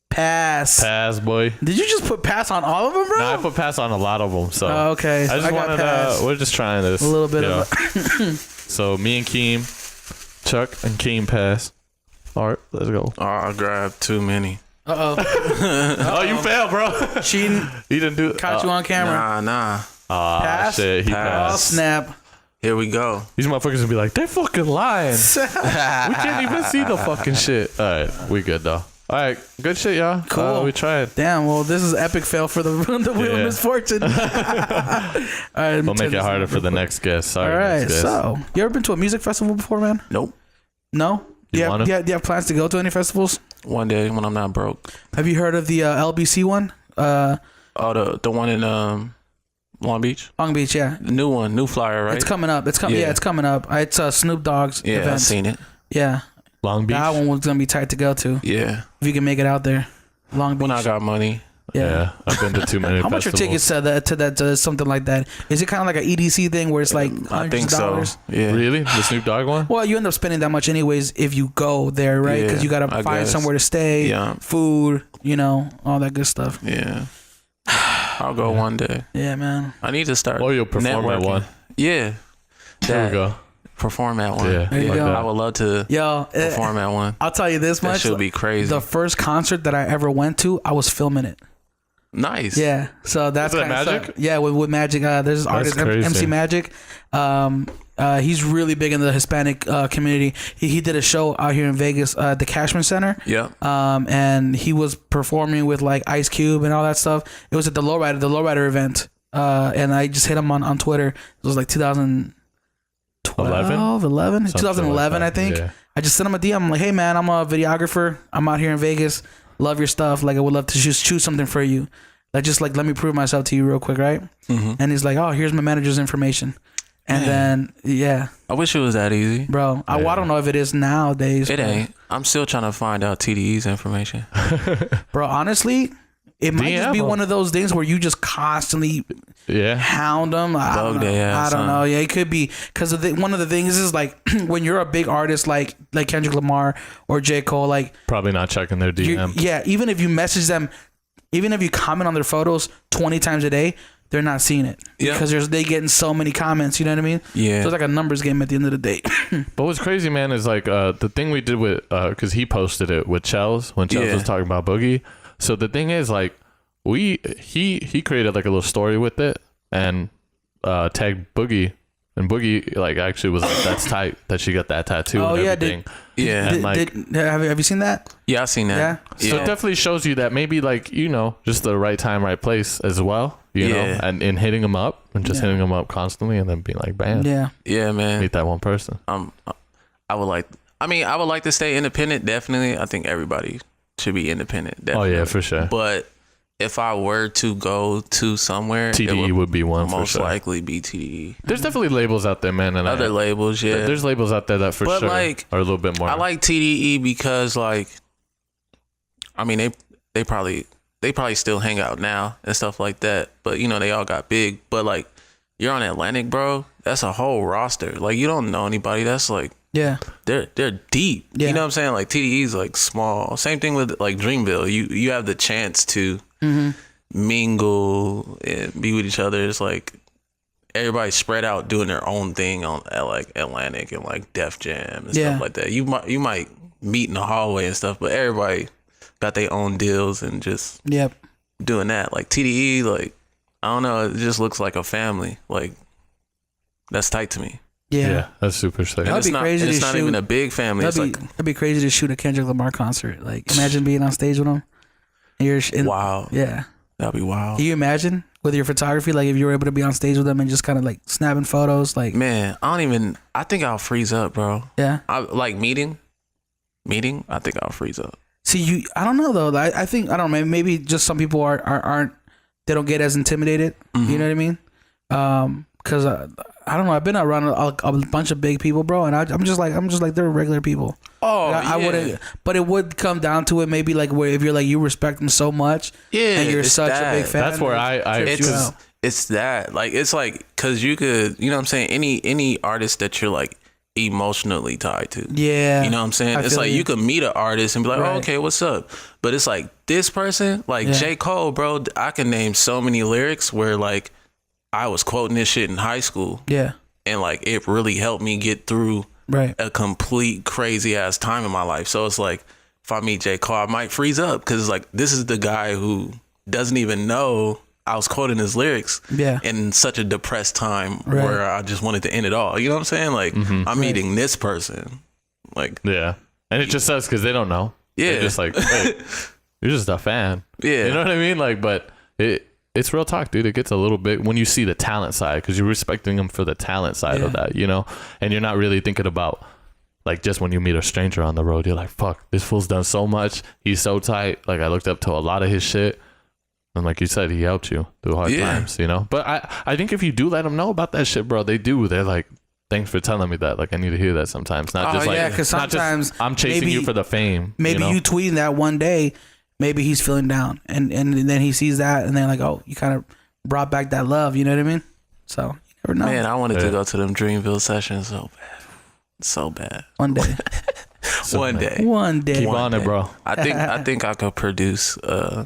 pass. Pass, boy. Did you just put pass on all of them, bro? No, I put pass on a lot of them. So Oh, okay. I just got wanted pass. we're just trying this. A little bit of So me and Keem, Chuck and Keem pass. All right, let's go. Oh, I grabbed too many. Oh, you failed, bro. cheating. He didn't do. Caught you on camera. Nah. Pass? Shit, he Pass. Oh, passed. snap. Here we go. These motherfuckers gonna be like, they're fucking lying. We can't even see the fucking shit. All right, we good though. All right, good shit, y'all. Cool. We tried. Damn, well, this is epic fail for the Wheel of Yeah. Misfortune. All right, We'll make it harder for the next guest. Sorry, All right, next guest. so you ever been to a music festival before, man? Nope. No? Do You you wanna? have plans to go to any festivals? One day when I'm not broke. Have you heard of the LBC one? Oh, the one in Long Beach. Long Beach, yeah. The new one, new flyer, right? It's coming up. It's coming. Yeah. Yeah, it's coming up. It's Snoop Dogg's Yeah, event. I seen it. Yeah, Long Beach. that one was gonna be tight to go to Yeah. if you can make it out there. Long Beach. When I got money. yeah. I've been to too many. How much are tickets to something like that? Is it kind of like an EDC thing where it's like I hundreds think of so. dollars? Yeah. Really? The Snoop Dogg one? Well, you end up spending that much anyways if you go there, right? Because Yeah, you gotta I find guess. somewhere to stay, Yeah. food, all that good stuff. Yeah. I'll go one day. Yeah, man. I need to start. Or you'll perform at networking. one. Yeah. There we go. Perform at one. Yeah. There you like go. that. I would love to Yo, perform at one. I'll tell you this That much. should be crazy. The first concert that I ever went to, I was filming it. Nice. Yeah, so that's Is that kind of Magic? stuff. Yeah, with Magic. There's this artist crazy. MC Magic. He's really big in the Hispanic community. He did a show out here in Vegas, the Cashman Center. Yeah. And he was performing with like Ice Cube and all that stuff. It was at the Lowrider event. And I just hit him on Twitter. It was like 2012, 11? 2011, like I that, think. yeah. I just sent him a DM. I'm like, hey man, I'm a videographer. I'm out here in Vegas. Love your stuff. Like I would love to just choose something for you. Like just like let me prove myself to you real quick, right? Mm-hmm. And he's like, oh, here's my manager's information. And then I wish it was that easy. bro, I don't know if it is nowadays. It bro. ain't. I'm still trying to find out TDE's information. Bro, honestly, it might just be DM 'em. one of those things where you just constantly Yeah. hound them. I don't Bug know. their ass, I don't huh? know. Yeah, it could be because one of the things is like when you're a big artist like Kendrick Lamar or J. Cole, like Probably not checking their DM. even if you message them, even if you comment on their photos 20 times a day, they're not seeing it Yeah. because they getting so many comments. You know what I mean? Yeah. So it's like a numbers game at the end of the day. But what's crazy, man, is like the thing we did with because he posted it with Chels when Chels Yeah. was talking about Boogie. So the thing is like he created like a little story with it and tagged Boogie, and Boogie like actually was like, that's tight that she got that tattoo. Oh, and yeah, everything. Yeah. And, like- have you seen that? Yeah, I seen that. Yeah? So it definitely shows you that maybe like just the right time, right place as well. You know, Yeah. and in hitting them up and just Yeah. hitting them up constantly and then being like, bam, Yeah. Yeah, man. meet that one person. I would like to stay independent, definitely. I think everybody should be independent. Oh Definitely. yeah, for sure. But if I were to go to somewhere, it TDE would be one for most sure. likely be TDE. There's definitely labels out there, man, and Other labels, yeah. there's labels out there that for But, sure like, are a little bit more. I like TDE because, like, I mean, they probably still hang out now and stuff like that. But they all got big. But like, you're on Atlantic, bro. That's a whole roster. Like, you don't know anybody. That's like Yeah. they're deep. Yeah. You know what I'm saying? Like TDE's like small. Same thing with like Dreamville. You have the chance to mingle and be with each other. It's like everybody spread out doing their own thing at like Atlantic and like Def Jam and Yeah. stuff like that. You might meet in the hallway and stuff, but everybody got their own deals and just Yep. doing that. Like TDE, like I don't know, it just looks like a family. Like that's tight to me. Yeah. yeah, that's super sick. And That'd it's be not, crazy and it's to not shoot. even a big family. It's like That'd be crazy to shoot a Kendrick Lamar concert. Like, imagine being on stage with him. And you're in, wow. Yeah. That'd be wild. Can you imagine with your photography, like if you were able to be on stage with them and just kind of like snapping photos, like Man, I think I'll freeze up, bro. yeah. I like meeting, I think I'll freeze up. See, I don't know though. I think I don't know. Maybe just some people aren't they don't get as intimidated. You know what I mean? Because I don't know. I've been around a bunch of big people, bro, and I'm just like they're regular people. Oh, I wouldn't, but it would come down to it. Maybe like where if you're like you respect them so much, Yeah, and you're it's such that. a big fan. That's where It's out. it's that. Like it's like because you could, you know what I'm saying, any artist that you're like emotionally tied to. Yeah. You know what I'm saying? It's like you could meet an artist and be like, Right. oh, okay, what's up? But it's like this person, like Yeah. J. Cole, bro, I can name so many lyrics where like I was quoting this shit in high school. Yeah. And like it really helped me get through Right. a complete crazy ass time in my life. So it's like if I meet J. Cole, I might freeze up because it's like this is the guy who doesn't even know I was quoting his lyrics Yeah. in such a depressed time Right. where I just wanted to end it all. You know what I'm saying? Like I'm meeting this person. Like Yeah. And it just sucks because they don't know. Yeah. They're just like, hey, you're just a fan. Yeah. You know what I mean? Like, but it's real talk, dude. It gets a little bit when you see the talent side because you're respecting them for the talent side of that, you know? And you're not really thinking about, like, just when you meet a stranger on the road, you're like, fuck, this fool's done so much. He's so tight. Like, I looked up to a lot of his shit. And like you said, he helped you through hard times, you know? But I think if you do let them know about that shit, bro, they do. They're like, thanks for telling me that. Like, I need to hear that sometimes. Not just like, yeah, because not just, sometimes I'm chasing you for the fame. Maybe you tweeting that one day, maybe he's feeling down, and then he sees that, and then like, oh, you kind of brought back that love. You know what I mean? So you never know. Man, I wanted to go to them Dreamville sessions so bad. One day, One day. one day. Keep on it, bro. I think I could produce a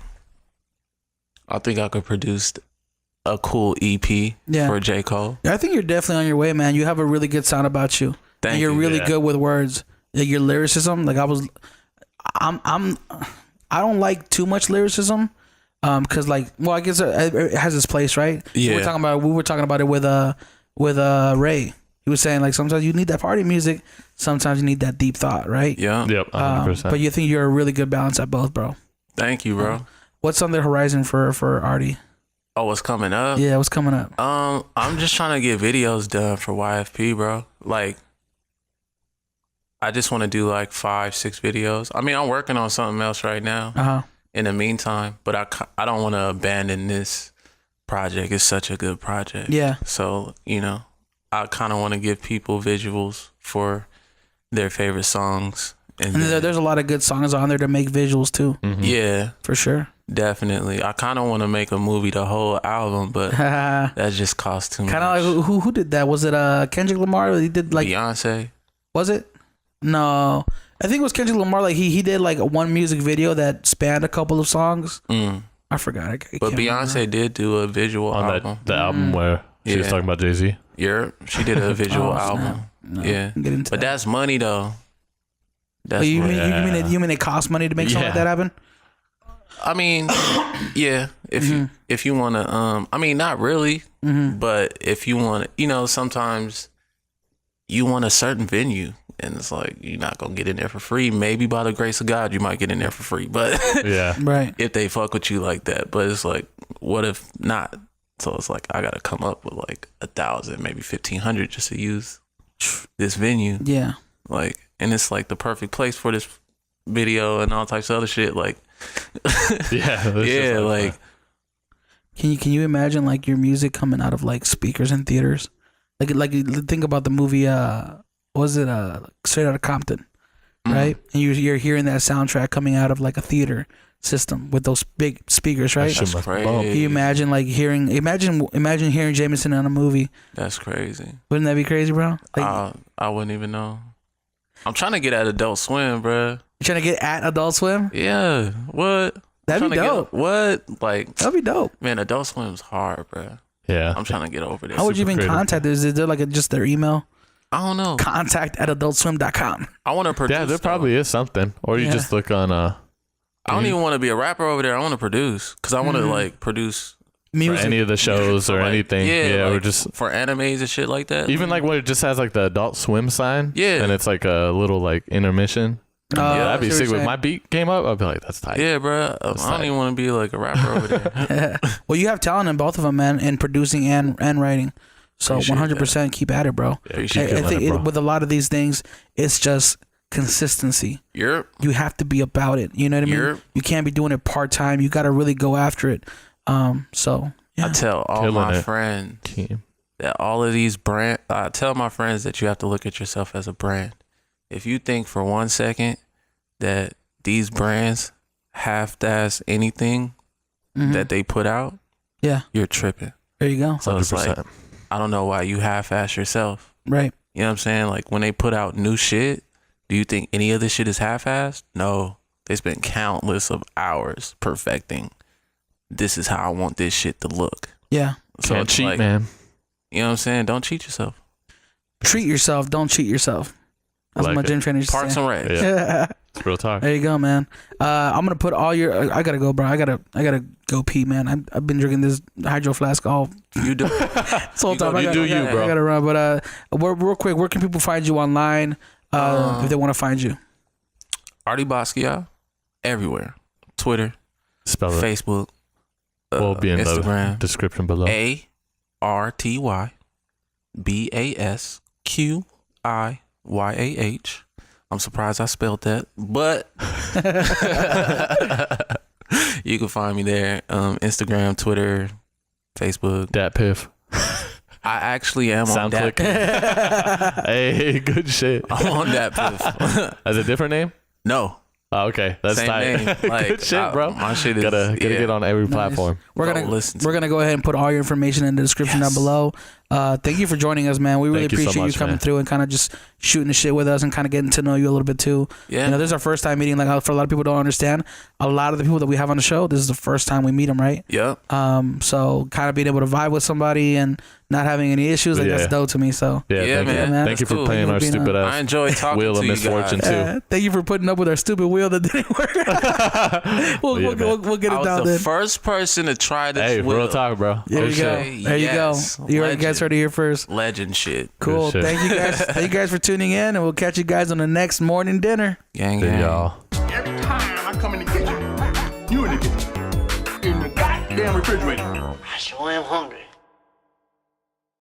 cool EP for J. Cole. I think you're definitely on your way, man. You have a really good sound about you. Thank you're you. really Yeah. good with words. Like your lyricism, like I don't like too much lyricism, because like, well, I guess it has its place, right? Yeah. We were talking about it with Ray. He was saying like sometimes you need that party music, sometimes you need that deep thought, right? Yeah. Yep, 100%. But you think you're a really good balance at both, bro. Thank you, bro. What's on the horizon for Arty? Oh, what's coming up? Yeah, what's coming up? I'm just trying to get videos done for YFP, bro. Like, I just want to do like 5-6 videos. I mean, I'm working on something else right now in the meantime, but I don't want to abandon this project. It's such a good project. Yeah. So, you know, I kind of want to give people visuals for their favorite songs. And there's a lot of good songs on there to make visuals too. Yeah, For sure. definitely. I kind of want to make a movie, the whole album, but Kind that just costs too much. of like who did that? Was it Kendrick Lamar? He did like Beyonce. Was it? No, I think it was Kendrick Lamar. Like he did like one music video that spanned a couple of songs. I forgot. I But can't Beyonce remember. did do a visual on album. the album where she was Yeah. talking about Jay-Z. She did a visual Oh, snap. album. No, Yeah, get into but that. that's money though. That's You money. mean it costs money to make something like Yeah. that happen? I mean, yeah. If you want to, I mean, not really, but if you want, you know, sometimes you want a certain venue, and it's like you're not gonna get in there for free. Maybe by the grace of God, you might get in there for free, but Yeah. Right. if they fuck with you like that, but it's like, what if not? So it's like I gotta come up with like 1,000, maybe 1,500 just to use this venue, Yeah. like, and it's like the perfect place for this video and all types of other shit, like. Yeah. it's just Yeah, like Can you imagine like your music coming out of like speakers in theaters? Like think about the movie was it Straight Outta Compton, right? And you're hearing that soundtrack coming out of like a theater system with those big speakers, right? shit must crazy. bump. Can you imagine like imagine hearing Jameson on a movie? That's crazy. Wouldn't that be crazy, bro? Like I wouldn't even know. I'm trying to get at Adult Swim, bruh. you trying to get at Adult Swim? Yeah, what? That'd be Trying to dope. What? Like, That'd be dope. man, Adult Swim's hard, bruh. Yeah. I'm trying to get over this. How would you even creative. contact? Is there like just their email? I don't know. contact@adultswim.com. I want to produce. Yeah, there though. probably is something. Or you Yeah. just look on I don't even want to be a rapper over there. I want to produce because I want to like produce for Music. any of the shows or like, anything. Yeah, or like, just for animes and shit like that. even like what it just has like the Adult Swim sign. Yeah. And it's like a little like intermission. Oh, Yeah, that'd be I see what sick. you're When saying. my beat came up, I'd be like, that's tight. Yeah, bruh. I don't even want to be like a rapper over there. Well, you have talent in both of them, man, in producing and writing. So Appreciate 100% keep at it, bro. Appreciate I it, think bro. with a lot of these things, it's just consistency. You're You have to be about it. You know what I mean? You're- You can't be doing it part time. You got to really go after it. So yeah. I tell all Killing my it. friends Team. that all of these I tell my friends that you have to look at yourself as a brand. If you think for 1 second that these brands half-ass anything that they put out, Yeah. you're tripping. There you go. So it's like, 100%. I don't know why you half-ass yourself. Right. You know what I'm saying? Like when they put out new shit, do you think any of this shit is half-assed? No. They spent countless of hours perfecting. This is how I want this shit to look. Yeah. So Can't it's cheat, like, man. You know what I'm saying? Don't cheat yourself. Treat yourself. Don't cheat yourself. That's Like what my gym trainer used to Parks say. and Rec. Yeah. It's real talk. There you go, man. I'm gonna put all your. I gotta go, bro. I gotta go pee, man. I've been drinking this hydro flask all You do. this whole time. go- I you gotta, do you, I bro. gotta run, but real quick, where can people find you online if they want to find you? Arty Basqiyah. Everywhere. Twitter, Spell it. Facebook, Will be in the Instagram. description below. ArtyBasqiyah. I'm surprised I spelled that, but you can find me there. Instagram, Twitter, Facebook. Dat Piff. I actually am Sound on that. click. Hey, good shit. I'm on that. As a different name? No. Oh, okay. That's Same tight. name. Like, good shit, bro. my shit is Gotta yeah. get on every Nice. platform. We're Go gonna listen to we're gonna go ahead and put all your information in the description down below. Thank you for joining us, man. We really Thank you so appreciate you much, coming man. through and kind of just shooting the shit with us and kind of getting to know you a little bit too. Yeah. You know, this is our first time meeting. Like for a lot of people who don't understand, a lot of the people that we have on the show, this is the first time we meet them, right? Yep. So kind of being able to vibe with somebody and not having any issues, like Yeah. that's dope to me. So Yeah, Yeah, thank man. you. Man, Thank you that's for cool. playing our Thank you for being stupid I ass enjoy talking wheel to of you misfortune guys. too. thank you for putting up with our stupid wheel that didn't work. we'll, Yeah, we'll get I it was down the then. first person to try this Hey, wheel. real talk, bro. There Real you go. shit. There you Yes. go. You guys Legend. heard it here first. Legend shit. Cool. shit. Thank you guys. Thank you guys for tuning in, and we'll catch you guys on the next morning dinner. Gang, See gang. y'all. Every time I come in the kitchen, you in the kitchen. In the goddamn refrigerator. I sure am hungry.